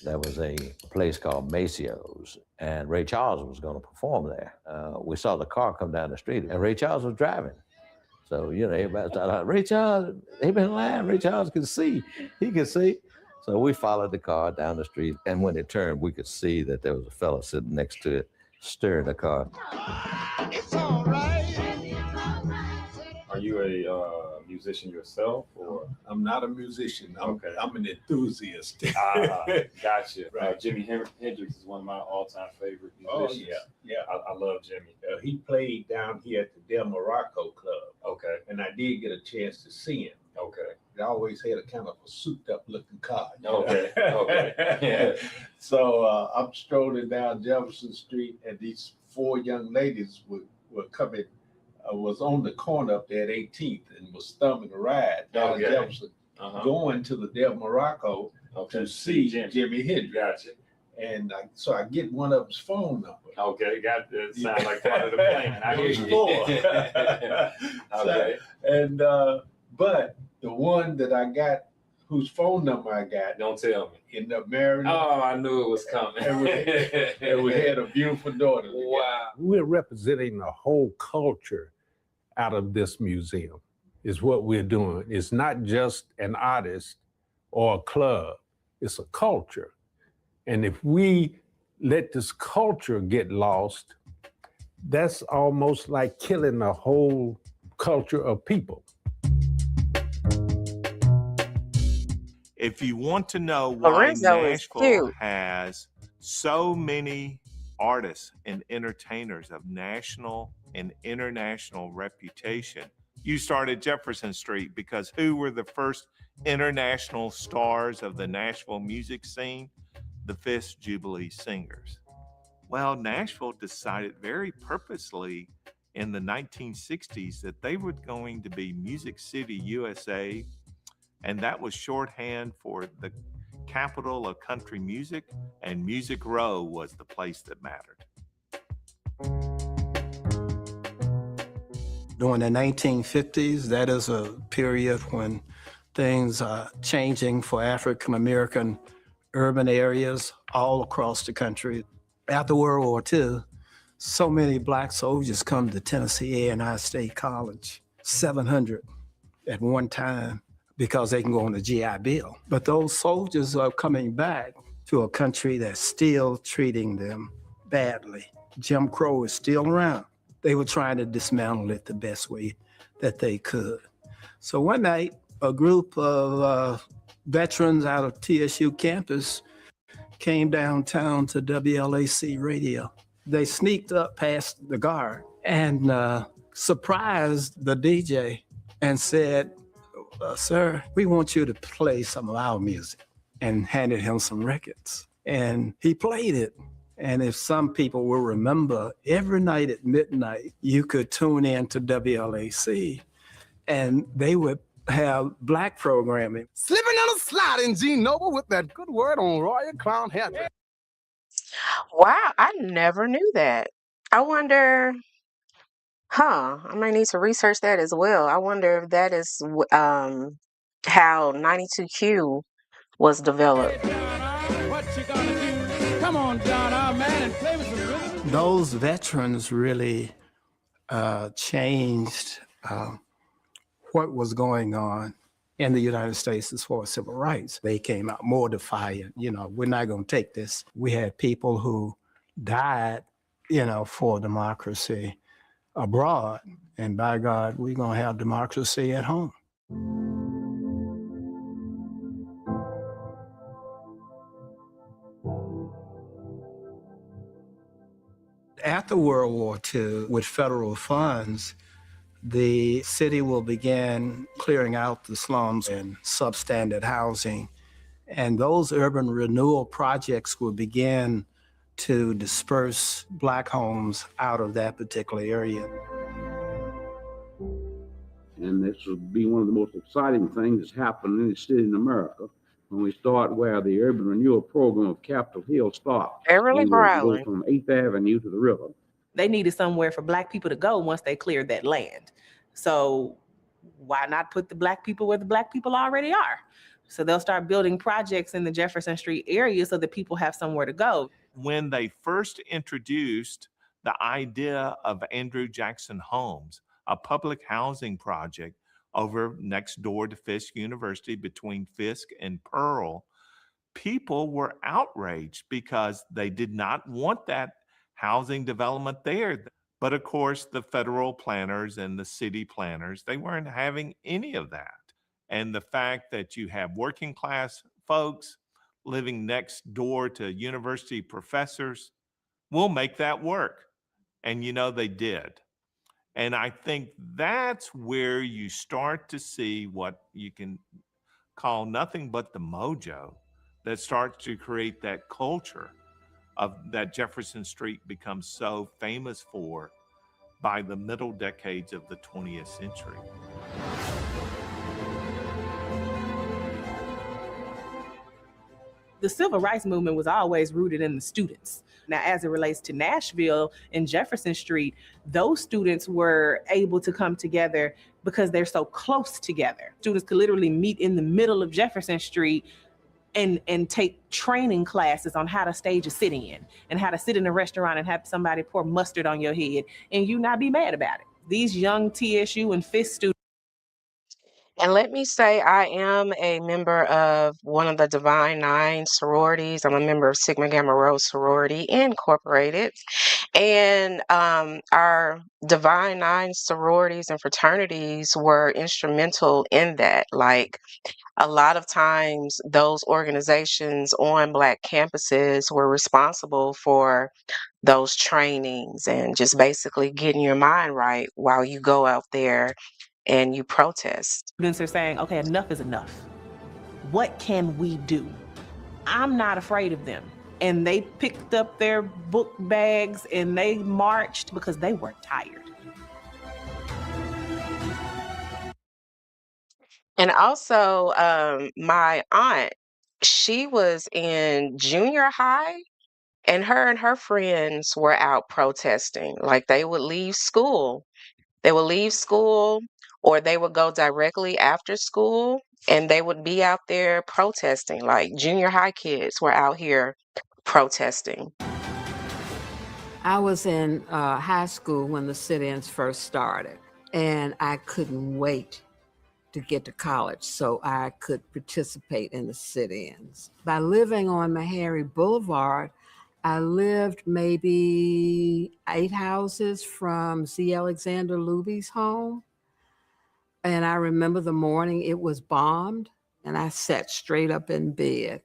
There was a place called Macio's, and Ray Charles was going to perform there. We saw the car come down the street, and Ray Charles was driving. So, everybody started, Ray Charles, he been lying. Ray Charles could see. He could see. So we followed the car down the street, and when it turned, we could see that there was a fella sitting next to it, steering the car.
It's all right.
Are you a musician yourself, or?
I'm not a musician. I'm an enthusiast.
Gotcha.
Right.
Jimi Hendrix is one of my all-time favorite musicians.
Oh, yeah.
I love Jimmy.
He played down here at the Del Morocco Club.
Okay.
And I did get a chance to see him.
Okay.
He always had a kind of a souped-up looking car.
Okay. Okay.
So I'm strolling down Jefferson Street, and these 4 young ladies were coming. Was on the corner up there at 18th and was thumbing a ride down Jefferson, going to the Del Morocco to see Jimi Hendrix.
Gotcha.
And so I get one of them's phone number.
Okay, got that. Sounds like part of the plan. I hear you. Okay.
And but the one that I got, whose phone number I got,
don't tell me,
ended up marrying.
Oh, I knew it was coming.
and we had a beautiful daughter.
Wow.
We're representing the whole culture out of this museum, is what we're doing. It's not just an artist or a club, it's a culture. And if we let this culture get lost, that's almost like killing the whole culture of people.
If you want to know why
Lorenzo is
Nashville
cute.
has so many artists and entertainers of national and international reputation, You started Jefferson Street because who were the first international stars of the Nashville music scene? The Fisk Jubilee Singers. Well, Nashville decided very purposely in the 1960s that they were going to be Music City, USA, and that was shorthand for the capital of country music, and Music Row was the place that mattered.
During the 1950s, that is a period when things are changing for African American urban areas all across the country. After World War II, so many black soldiers come to Tennessee A&I State College, 700 at one time, because they can go on the GI Bill. But those soldiers are coming back to a country that's still treating them badly. Jim Crow is still around. They were trying to dismantle it the best way that they could. So one night, a group of veterans out of TSU campus came downtown to WLAC radio. They sneaked up past the guard and surprised the DJ and said, "Sir, we want you to play some of our music," and handed him some records. And he played it. And if some people will remember, every night at midnight, you could tune in to WLAC and they would have black programming.
Slipping on a sliding G Noble with that good word on Royal Crown Hat.
Wow, I never knew that. I wonder, I might need to research that as well. I wonder if that is how 92Q was developed.
What you gonna do? Come on, John, our man, and play with some rhythm.
Those veterans really changed what was going on in the United States as far as civil rights. They came out more defiant. We're not going to take this. We had people who died, for democracy abroad. And by God, we're going to have democracy at home. After World War II, with federal funds, the city will begin clearing out the slums and substandard housing. And those urban renewal projects will begin to disperse black homes out of that particular area.
And this will be one of the most exciting things that's happened in any city in America when we start where the urban renewal program of Capitol Hill stopped.
Beverly
We will
Broward.
go from 8th Avenue to the river.
They needed somewhere for black people to go once they cleared that land. So why not put the black people where the black people already are? So they'll start building projects in the Jefferson Street area so that people have somewhere to go.
When they first introduced the idea of Andrew Jackson Homes, a public housing project over next door to Fisk University between Fisk and Pearl, people were outraged because they did not want that housing development there. But of course, the federal planners and the city planners, they weren't having any of that. And the fact that you have working class folks living next door to university professors will make that work. And they did. And I think that's where you start to see what you can call nothing but the mojo that starts to create that culture of that Jefferson Street becomes so famous for by the middle decades of the 20th century.
The civil rights movement was always rooted in the students. Now, as it relates to Nashville and Jefferson Street, those students were able to come together because they're so close together. Students could literally meet in the middle of Jefferson Street and take training classes on how to stage a sit-in and how to sit in a restaurant and have somebody pour mustard on your head and you not be mad about it. These young TSU and Fisk students.
And let me say, I am a member of one of the Divine Nine sororities. I'm a member of Sigma Gamma Rho Sorority Incorporated. And our Divine Nine sororities and fraternities were instrumental in that. Like, a lot of times, those organizations on Black campuses were responsible for those trainings and just basically getting your mind right while you go out there and you protest.
Students are saying, okay, enough is enough. What can we do? I'm not afraid of them. And they picked up their book bags and they marched because they were tired.
And also, my aunt, she was in junior high, and her friends were out protesting. Like they would leave school. They would leave school, or they would go directly after school, and they would be out there protesting. Like junior high kids were out here protesting.
I was in high school when the sit-ins first started, and I couldn't wait to get to college so I could participate in the sit-ins. By living on Meharry Boulevard, I lived maybe 8 houses from Z. Alexander Luby's home. And I remember the morning it was bombed, and I sat straight up in bed.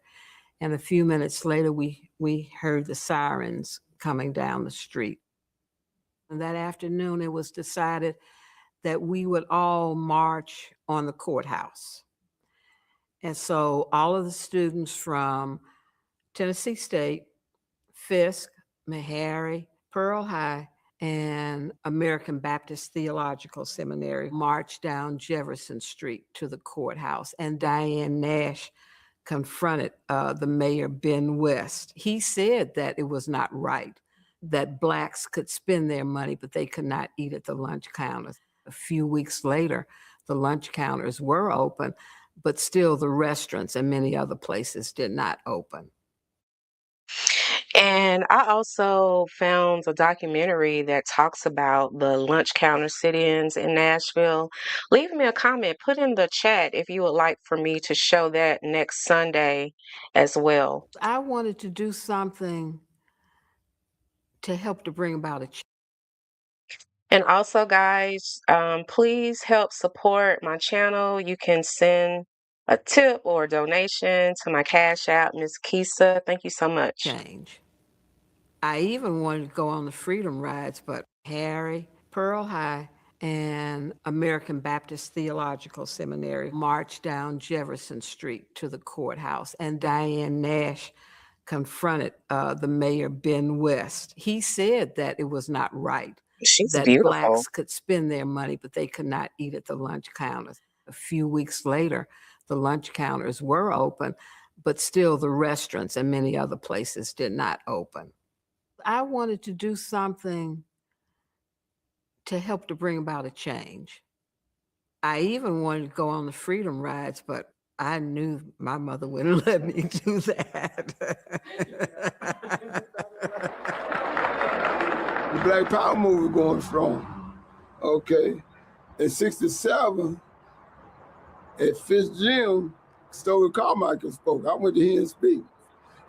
And a few minutes later, we heard the sirens coming down the street. And that afternoon, it was decided that we would all march on the courthouse. And so all of the students from Tennessee State, Fisk, Meharry, Pearl High, and American Baptist Theological Seminary marched down Jefferson Street to the courthouse. And Diane Nash confronted the mayor, Ben West. He said that it was not right that Blacks could spend their money, but they could not eat at the lunch counters. A few weeks later, the lunch counters were open, but still the restaurants and many other places did not open.
And I also found a documentary that talks about the lunch counter sit-ins in Nashville. Leave me a comment, put in the chat if you would like for me to show that next Sunday as well.
I wanted to do something to help to bring about a change.
And also, guys, please help support my channel. You can send a tip or a donation to my Cash App, Miss Kisa. Thank you so much.
I even wanted to go on the freedom rides, but Harry, Pearl High, and American Baptist Theological Seminary marched down Jefferson Street to the courthouse, and Diane Nash confronted the mayor, Ben West. He said that it was not right that
beautiful.
Blacks could spend their money, but they could not eat at the lunch counters. A few weeks later, the lunch counters were open, but still the restaurants and many other places did not open. I wanted to do something to help to bring about a change. I even wanted to go on the freedom rides, but I knew my mother wouldn't let me do that.
The Black Power movement going strong. Okay. In 67, at Fisk Gym, Story Carmichael spoke. I went to hear him speak.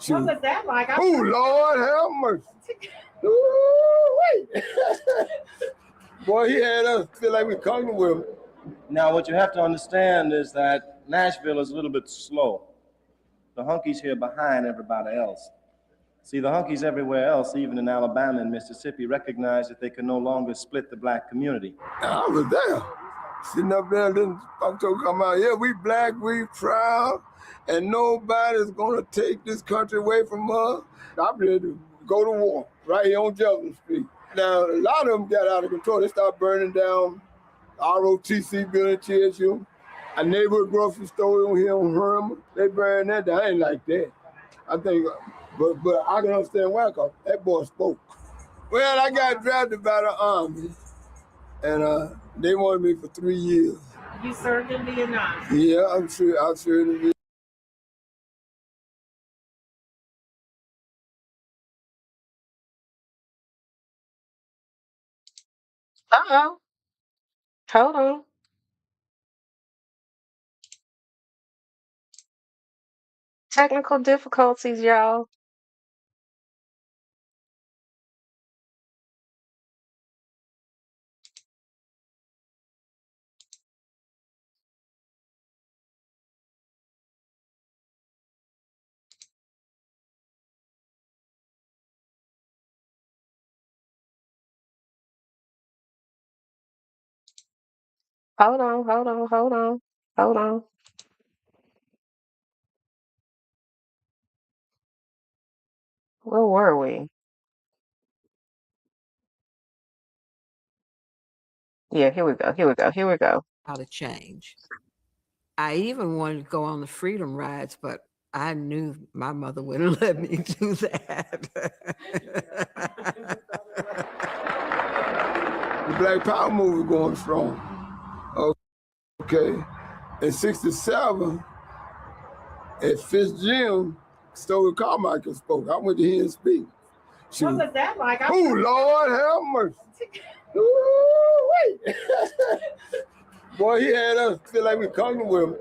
What was that like?
Oh, Lord, have mercy. Ooh, wait. Boy, he had us feel like we coming with him.
Now, what you have to understand is that Nashville is a little bit slow. The hunkies here behind everybody else. See, the hunkies everywhere else, even in Alabama and Mississippi, recognize that they can no longer split the Black community.
I was there, sitting up there, listening to folks come out, yeah, we Black, we proud, and nobody's gonna take this country away from us. I'm ready to go to war, right here on Jefferson Street. Now, a lot of them got out of control. They started burning down ROTC building, TSU. A neighborhood grocery store on here on Herman, they burned that down. I ain't like that. I think, but I can understand why, because that boy spoke. Well, I got drafted by the Army, and they wanted me for 3 years.
You served in Vietnam?
Yeah, I'm sure in the Vietnam.
Uh-oh. Hold on. Technical difficulties, y'all. Hold on, hold on, hold on, hold on. Where were we? Yeah, here we go, here we go, here we go.
How to change. I even wanted to go on the freedom rides, but I knew my mother wouldn't let me do that.
The Black Power movement going strong. Okay. In 67, at Fifth Gym, Story Carmichael spoke. I went to hear him speak.
What was that like?
Oh, Lord have mercy. Ooh, wait. Boy, he had us feel like we coming with him.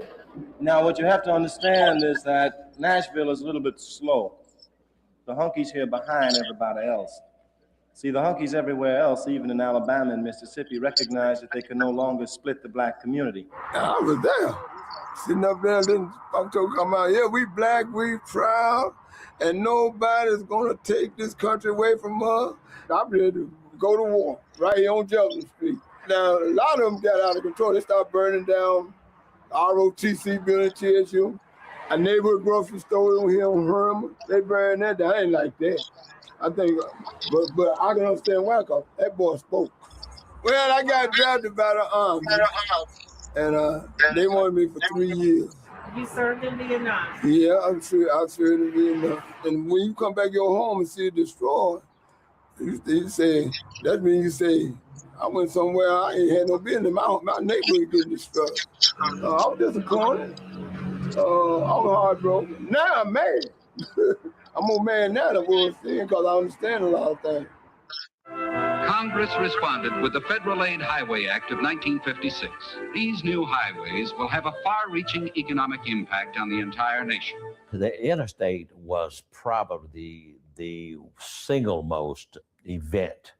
Now, what you have to understand is that Nashville is a little bit slow. The hunkies here behind everybody else. See, the hunkies everywhere else, even in Alabama and Mississippi, recognize that they can no longer split the black community.
I was there, sitting up there, then I'm talking about, yeah, we black, we proud, and nobody's gonna take this country away from us. I'm ready to go to war right here on Jefferson Street. Now, a lot of them got out of control. They started burning down ROTC building, TSU. A neighborhood grocery store on here on Herman, they burned that down. I ain't like that. I think, but I can understand why, because that boy spoke. Well, I got drafted by the Army, and they wanted me for 3 years.
You served in Vietnam.
Yeah, I served in Vietnam. And when you come back to your home and see it destroyed, you say, that means you say, I went somewhere I ain't had no business. My neighborhood getting destroyed. I was disappointed. I was heartbroken. Now I'm mad. I'm more mad now than I was then because I understand a lot of things.
Congress responded with the Federal Aid Highway Act of 1956. These new highways will have a far-reaching economic impact on the entire nation.
The interstate was probably the single most event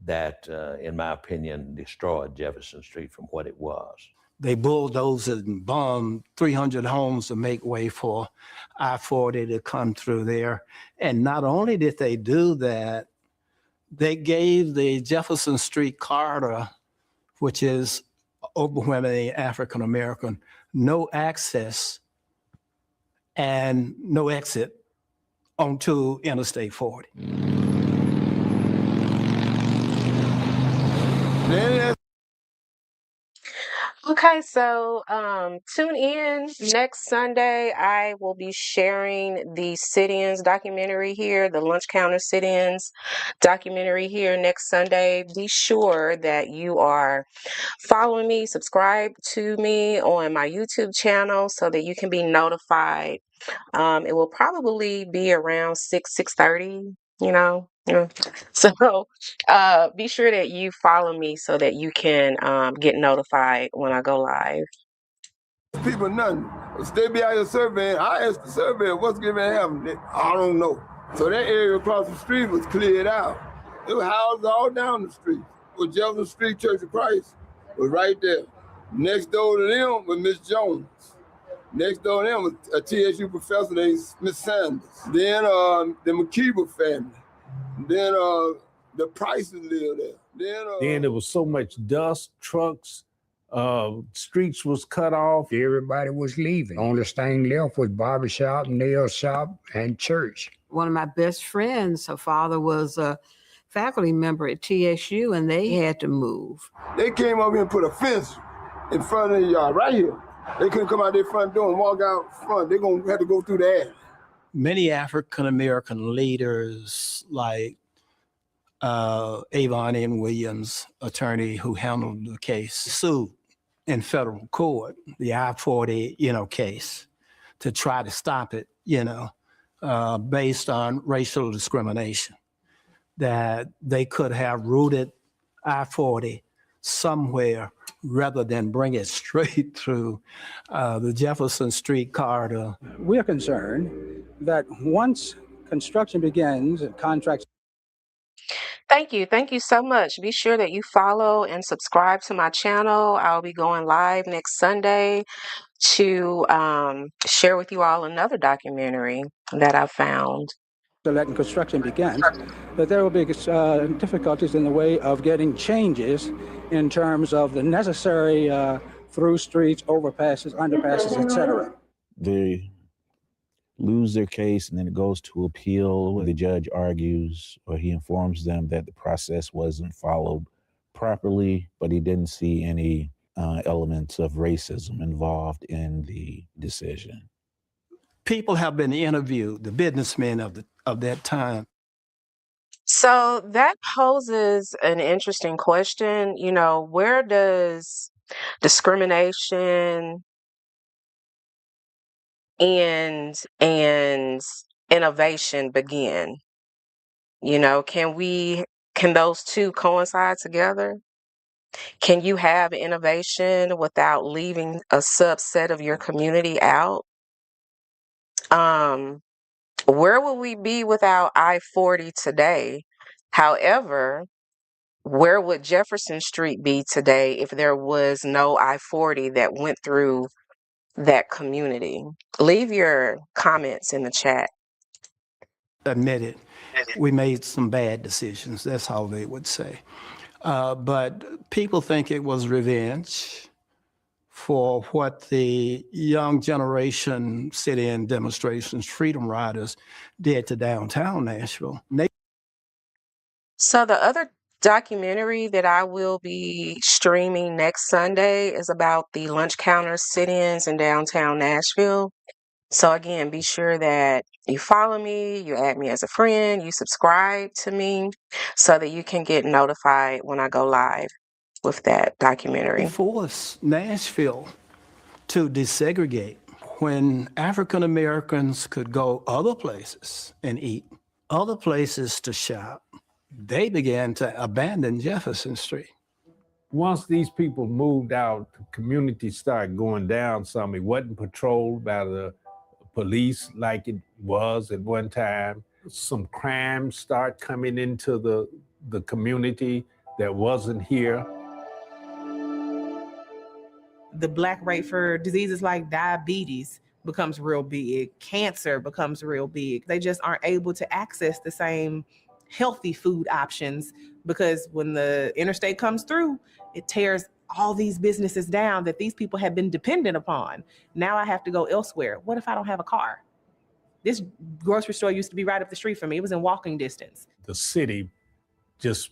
that, in my opinion, destroyed Jefferson Street from what it was.
They bulldozed and bombed 300 homes to make way for I-40 to come through there. And not only did they do that, they gave the Jefferson Street corridor, which is overwhelmingly African American, no access and no exit onto Interstate 40.
Okay, so tune in next Sunday. I will be sharing the sit-ins documentary here, the lunch counter sit-ins documentary here next Sunday. Be sure that you are following me, subscribe to me on my YouTube channel so that you can be notified. It will probably be around 6:30, you know. So be sure that you follow me so that you can get notified when I go live.
People nothing. Stay behind your survey. I asked the surveyor what's going to happen. I don't know. So that area across the street was cleared out. There were houses all down the street. Well, Jefferson Street Church of Christ was right there. Next door to them was Miss Jones. Next door to them was a TSU professor named Miss Sanders. Then the McKeever family. Then the Prices lived there.
Then there was so much dust, trucks, streets was cut off.
Everybody was leaving. Only thing left was barbershop, nail shop, and church.
One of my best friends, her father was a faculty member at TSU, and they had to move.
They came over here and put a fence in front of the yard, right here. They couldn't come out their front door and walk out front. They're going to have to go through the alley.
Many African-American leaders like Avon N. Williams, attorney who handled the case, sued in federal court, the I-40, case, to try to stop it, based on racial discrimination, that they could have routed I-40 somewhere rather than bring it straight through the Jefferson Street corridor.
We are concerned that once construction begins and contracts.
Thank you. Thank you so much. Be sure that you follow and subscribe to my channel. I'll be going live next Sunday to share with you all another documentary that I found.
So that construction begins, that there will be difficulties in the way of getting changes in terms of the necessary through streets, overpasses, underpasses, etc.
They lose their case and then it goes to appeal. The judge argues or he informs them that the process wasn't followed properly, but he didn't see any elements of racism involved in the decision.
People have been interviewed, the businessmen of that time.
So that poses an interesting question. You know, where does discrimination and innovation begin? You know, can those two coincide together? Can you have innovation without leaving a subset of your community out? Um, where would we be without I-40 today? However, where would Jefferson Street be today if there was no I-40 that went through that community? Leave your comments in the chat.
Admit it, we made some bad decisions. That's how they would say. But people think it was revenge for what the young generation sit-in demonstrations, Freedom Riders, did to downtown Nashville.
So the other documentary that I will be streaming next Sunday is about the lunch counter sit-ins in downtown Nashville. So again, be sure that you follow me, you add me as a friend, you subscribe to me so that you can get notified when I go live with that documentary.
They forced Nashville to desegregate when African Americans could go other places and eat, other places to shop. They began to abandon Jefferson Street.
Once these people moved out, the community started going down some. It wasn't patrolled by the police like it was at one time. Some crimes start coming into the community that wasn't here.
The Black rate for diseases like diabetes becomes real big. Cancer becomes real big. They just aren't able to access the same healthy food options because when the interstate comes through, it tears all these businesses down that these people have been dependent upon. Now I have to go elsewhere. What if I don't have a car? This grocery store used to be right up the street from me. It was in walking distance.
The city just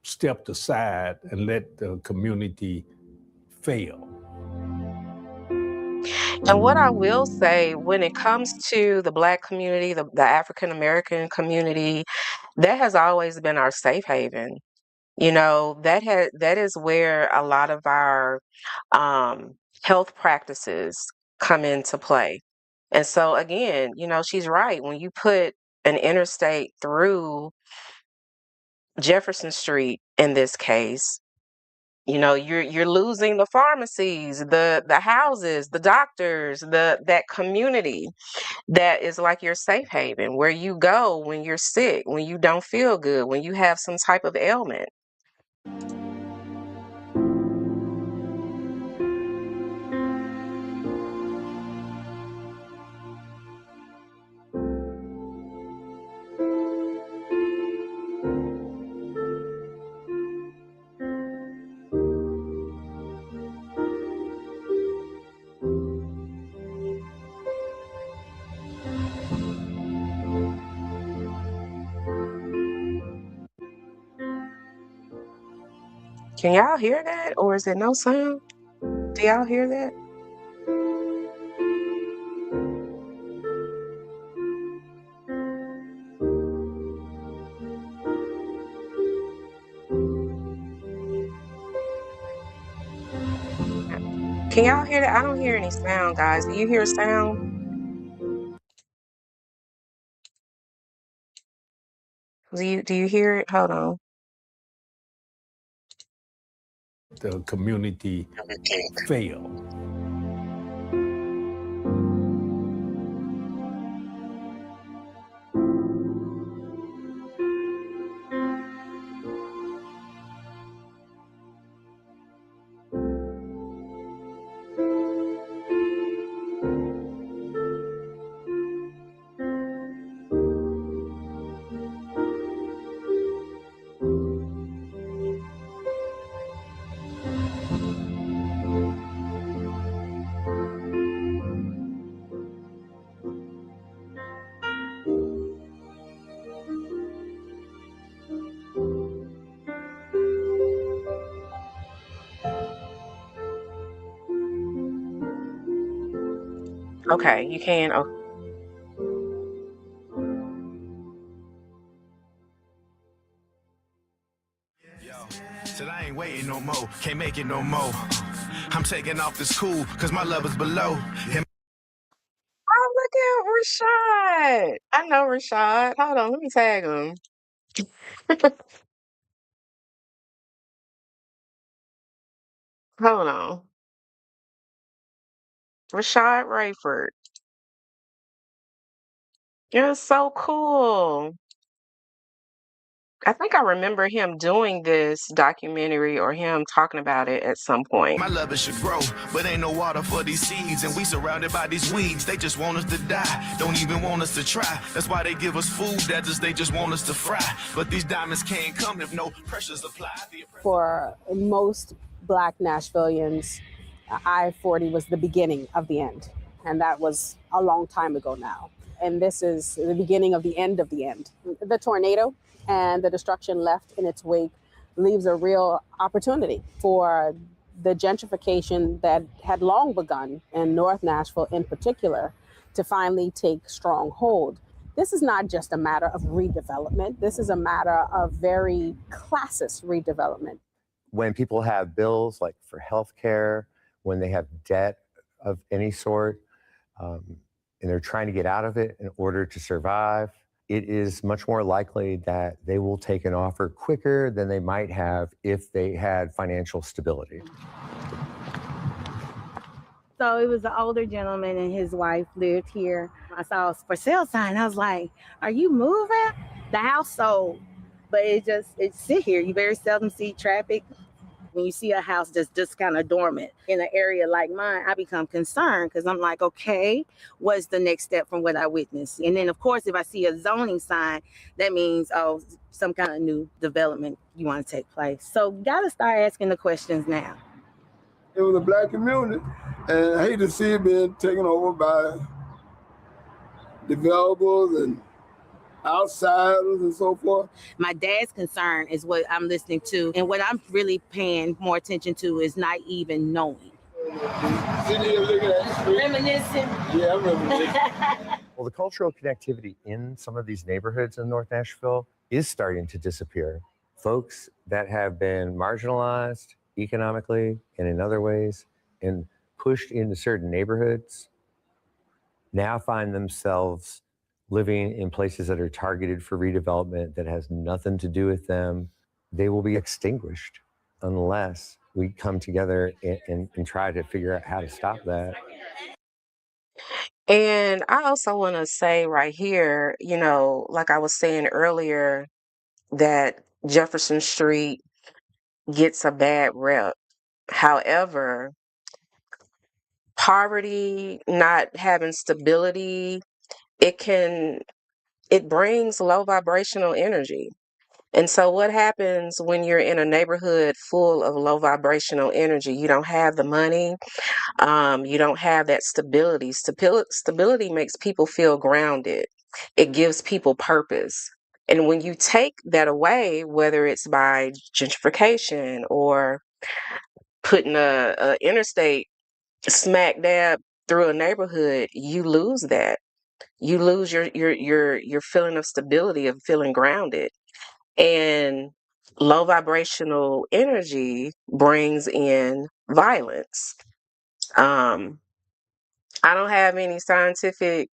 stepped aside and let the community fail.
And what I will say when it comes to the Black community, the African American community, that has always been our safe haven. You know, that is where a lot of our health practices come into play. And so again, you know, she's right. When you put an interstate through Jefferson Street in this case, you know, you're losing the pharmacies, the houses, the doctors, that community that is like your safe haven where you go when you're sick, when you don't feel good, when you have some type of ailment. Can y'all hear that, or is it no sound? Do y'all hear that? Can y'all hear that? I don't hear any sound, guys. Do you hear sound? Do you hear it? Hold on.
The community failed.
Okay, you can. Oh,
Said I ain't waiting no more, can't make it no more. I'm taking off this cool, cause my love is below.
oh, look at Rashad. I know Rashad. Hold on, let me tag him. Hold on. Rashad Rayford. It was so cool. I think I remember him doing this documentary or him talking about it at some point.
My love it should grow, but ain't no water for these seeds. And we surrounded by these weeds, they just want us to die. Don't even want us to try. That's why they give us food deserts, they just want us to fry. But these diamonds can't come if no pressure's applied.
For most Black Nashvillians, I-40 was the beginning of the end. And that was a long time ago now. And this is the beginning of the end of the end. The tornado and the destruction left in its wake leaves a real opportunity for the gentrification that had long begun in North Nashville in particular to finally take strong hold. This is not just a matter of redevelopment. This is a matter of very classist redevelopment.
When people have bills like for healthcare, when they have debt of any sort, and they're trying to get out of it in order to survive, it is much more likely that they will take an offer quicker than they might have if they had financial stability.
So it was an older gentleman and his wife lived here. I saw a for sale sign. I was like, are you moving? The house sold, but it sit here. You very seldom see traffic. When you see a house that's just kind of dormant in an area like mine, I become concerned because I'm like, okay, what's the next step from what I witnessed? And then, of course, if I see a zoning sign, that means, oh, some kind of new development you want to take place. So got to start asking the questions now.
It was a Black community, and I hate to see it being taken over by developers and outsiders and so forth.
My dad's concern is what I'm listening to, and what I'm really paying more attention to is not even knowing. Reminiscing.
Yeah, I'm reminiscing.
Well, the cultural connectivity in some of these neighborhoods in North Nashville is starting to disappear. Folks that have been marginalized economically and in other ways and pushed into certain neighborhoods now find themselves living in places that are targeted for redevelopment that has nothing to do with them. They will be extinguished unless we come together and try to figure out how to stop that.
And I also want to say right here, you know, like I was saying earlier, that Jefferson Street gets a bad rep. However, poverty, not having stability, it brings low vibrational energy. And so what happens when you're in a neighborhood full of low vibrational energy? You don't have the money. You don't have that stability. Stability makes people feel grounded. It gives people purpose. And when you take that away, whether it's by gentrification or putting a interstate smack dab through a neighborhood, you lose that. You lose your feeling of stability, of feeling grounded. And low vibrational energy brings in violence. Um, I don't have any scientific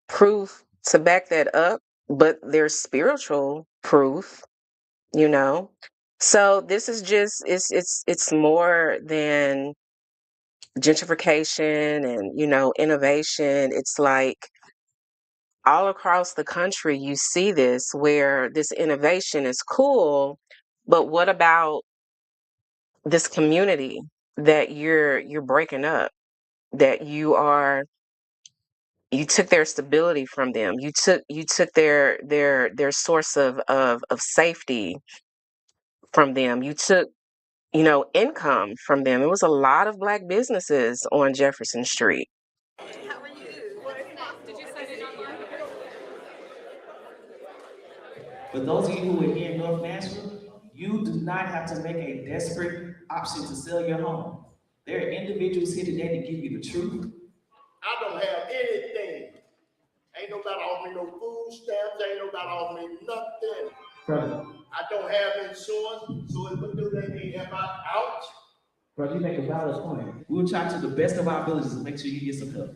proof to back that up, but there's spiritual proof, you know. So this is just it's more than gentrification and, you know, innovation. It's like all across the country you see this, where this innovation is cool, but what about this community that you're breaking up, that you took their stability from them, you took their source of safety from them, you took, you know, income from them. It was a lot of Black businesses on Jefferson Street.
For those of you who are here in North Nashville, you do not have to make a desperate option to sell your home. There are individuals here today to give you the truth,
I don't have anything. Ain't nobody offer me no food stamps. Ain't nobody offer me nothing.
Brother,
I don't have insurance, so what do they need? Am I out?
brother, you make a valid point. We'll try to the best of our abilities to make sure you get some help.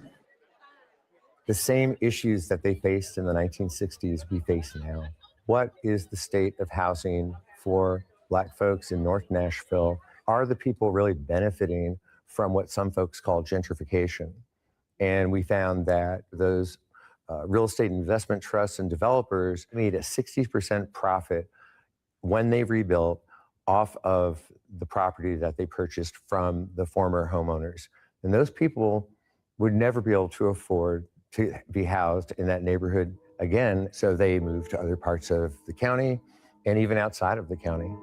The same issues that they faced in the 1960s, we face now. What is the state of housing for Black folks in North Nashville? Are the people really benefiting from what some folks call gentrification? And we found that those real estate investment trusts and developers made a 60% profit when they rebuilt off of the property that they purchased from the former homeowners. And those people would never be able to afford to be housed in that neighborhood again. So they moved to other parts of the county and even outside of the county.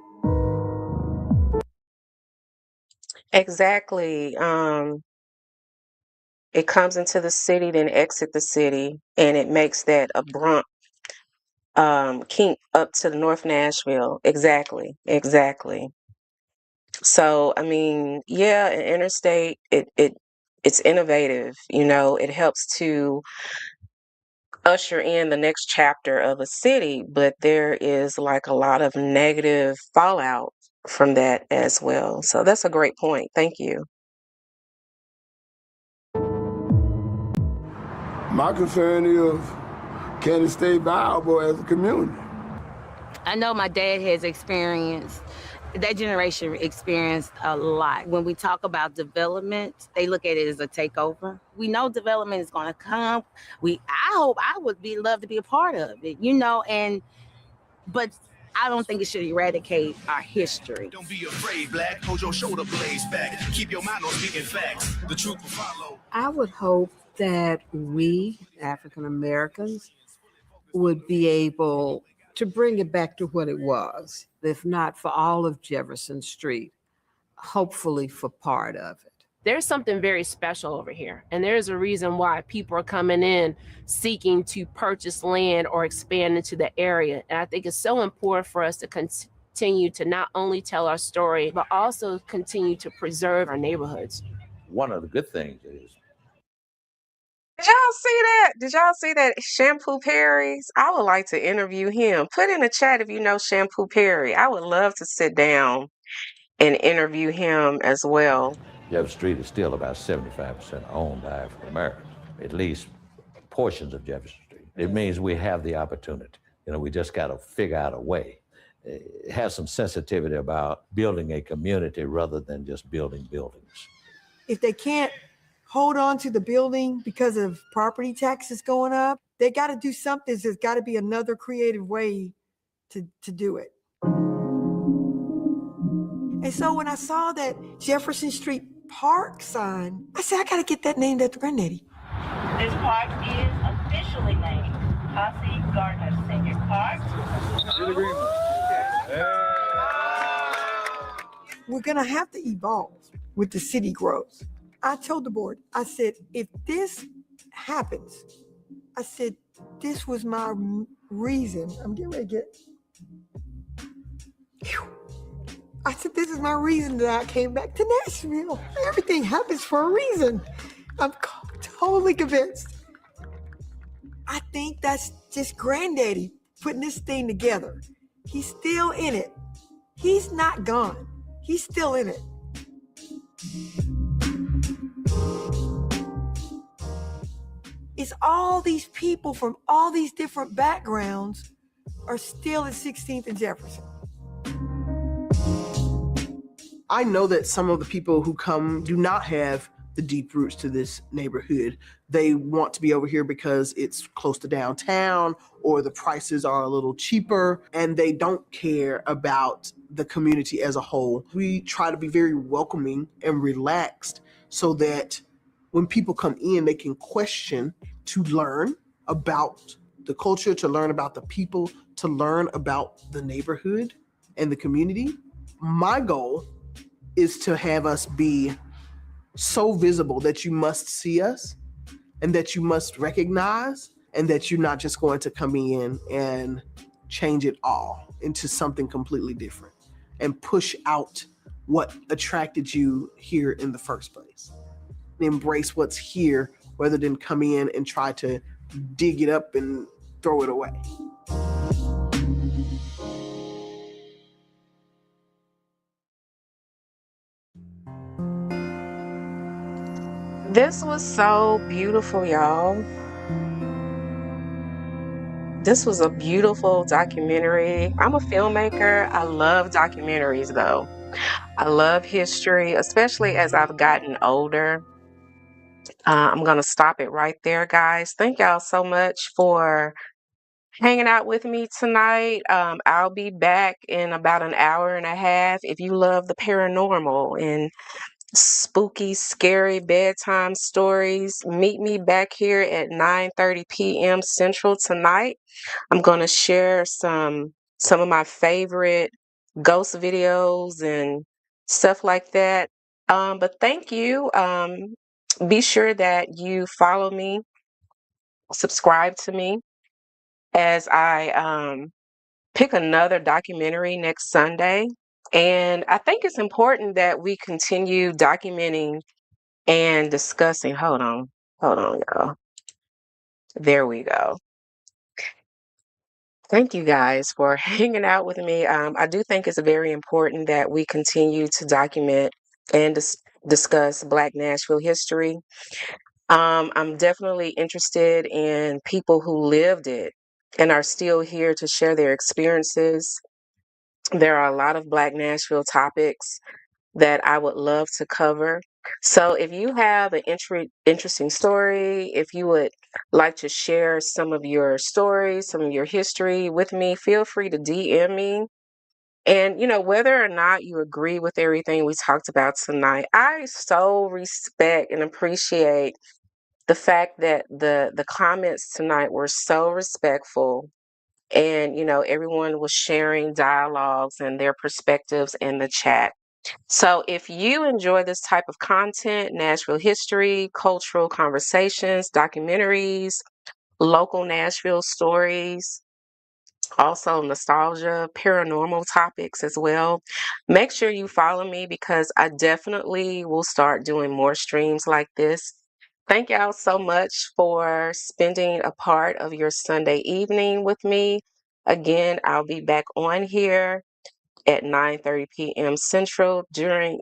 Exactly. It comes into the city, then exit the city, and it makes that abrupt kink up to the North Nashville. Exactly. Exactly. So, I mean, yeah, an interstate, it's innovative, it helps to usher in the next chapter of a city, but there is like a lot of negative fallout from that as well. So that's a great point. Thank you.
My concern is, can it stay viable as a community?
I know my dad has experienced, that generation experienced a lot. When we talk about development, they look at it as a takeover. We know development is going to come. I would love to be a part of it, but I don't think it should eradicate our history.
Don't be afraid, Black. Hold your shoulder blades back. Keep your mind on speaking facts. The truth will follow.
I would hope that we, African Americans, would be able to bring it back to what it was, if not for all of Jefferson Street, hopefully for part of it.
There's something very special over here. And there's a reason why people are coming in seeking to purchase land or expand into the area. And I think it's so important for us to continue to not only tell our story, but also continue to preserve our neighborhoods.
One of the good things is
Did y'all see that? Did y'all see that Shampoo Perry's? I would like to interview him. Put in the chat if you know Shampoo Perry. I would love to sit down and interview him as well.
Jefferson Street is still about 75% owned by African Americans, at least portions of Jefferson Street. It means we have the opportunity. We just got to figure out a way. Have some sensitivity about building a community rather than just building buildings.
If they can't hold on to the building because of property taxes going up, they got to do something. There's got to be another creative way to do it. And so when I saw that Jefferson Street Park sign, I said, I got to get that named after Granddaddy.
This park is officially named Posse Gardner Senior Park.
We're going to have to evolve with the city grows. I told the board, I said, if this happens, I said, this was my reason. I'm getting ready to get. I said, this is my reason that I came back to Nashville. Everything happens for a reason. I'm totally convinced. I think that's just Granddaddy putting this thing together. He's still in it. He's not gone. He's still in it. It's all these people from all these different backgrounds are still at 16th and Jefferson.
I know that some of the people who come do not have the deep roots to this neighborhood. They want to be over here because it's close to downtown or the prices are a little cheaper, and they don't care about the community as a whole. We try to be very welcoming and relaxed so that when people come in, they can question, to learn about the culture, to learn about the people, to learn about the neighborhood and the community. My goal is to have us be so visible that you must see us and that you must recognize, and that you're not just going to come in and change it all into something completely different and push out what attracted you here in the first place. Embrace what's here rather than come in and try to dig it up and throw it away.
This was so beautiful, y'all. This was a beautiful documentary. I'm a filmmaker. I love documentaries, though. I love history, especially as I've gotten older. I'm going to stop it right there, guys. Thank y'all so much for hanging out with me tonight. I'll be back in about an hour and a half. If you love the paranormal and spooky, scary bedtime stories, meet me back here at 9:30 p.m. Central tonight. I'm going to share some of my favorite ghost videos and stuff like that. But thank you. Be sure that you follow me, subscribe to me as I pick another documentary next Sunday. And I think it's important that we continue documenting and discussing. Hold on, y'all. There we go. Thank you guys for hanging out with me. I do think it's very important that we continue to document and discuss Black Nashville history. I'm definitely interested in people who lived it and are still here to share their experiences. There are a lot of Black Nashville topics that I would love to cover. So if you have an interesting story, if you would like to share some of your stories, some of your history with me, feel free to DM me. And, whether or not you agree with everything we talked about tonight, I so respect and appreciate the fact that the comments tonight were so respectful. And, everyone was sharing dialogues and their perspectives in the chat. So if you enjoy this type of content, Nashville history, cultural conversations, documentaries, local Nashville stories, also nostalgia, paranormal topics as well, make sure you follow me because I definitely will start doing more streams like this. Thank y'all so much for spending a part of your Sunday evening with me. Again, I'll be back on here at 9:30 p.m. Central doing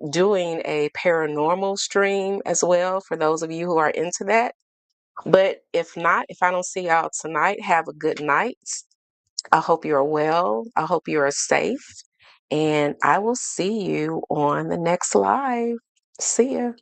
a paranormal stream as well for those of you who are into that. But if not, if I don't see y'all tonight, have a good night. I hope you're well. I hope you are safe. And I will see you on the next live. See ya.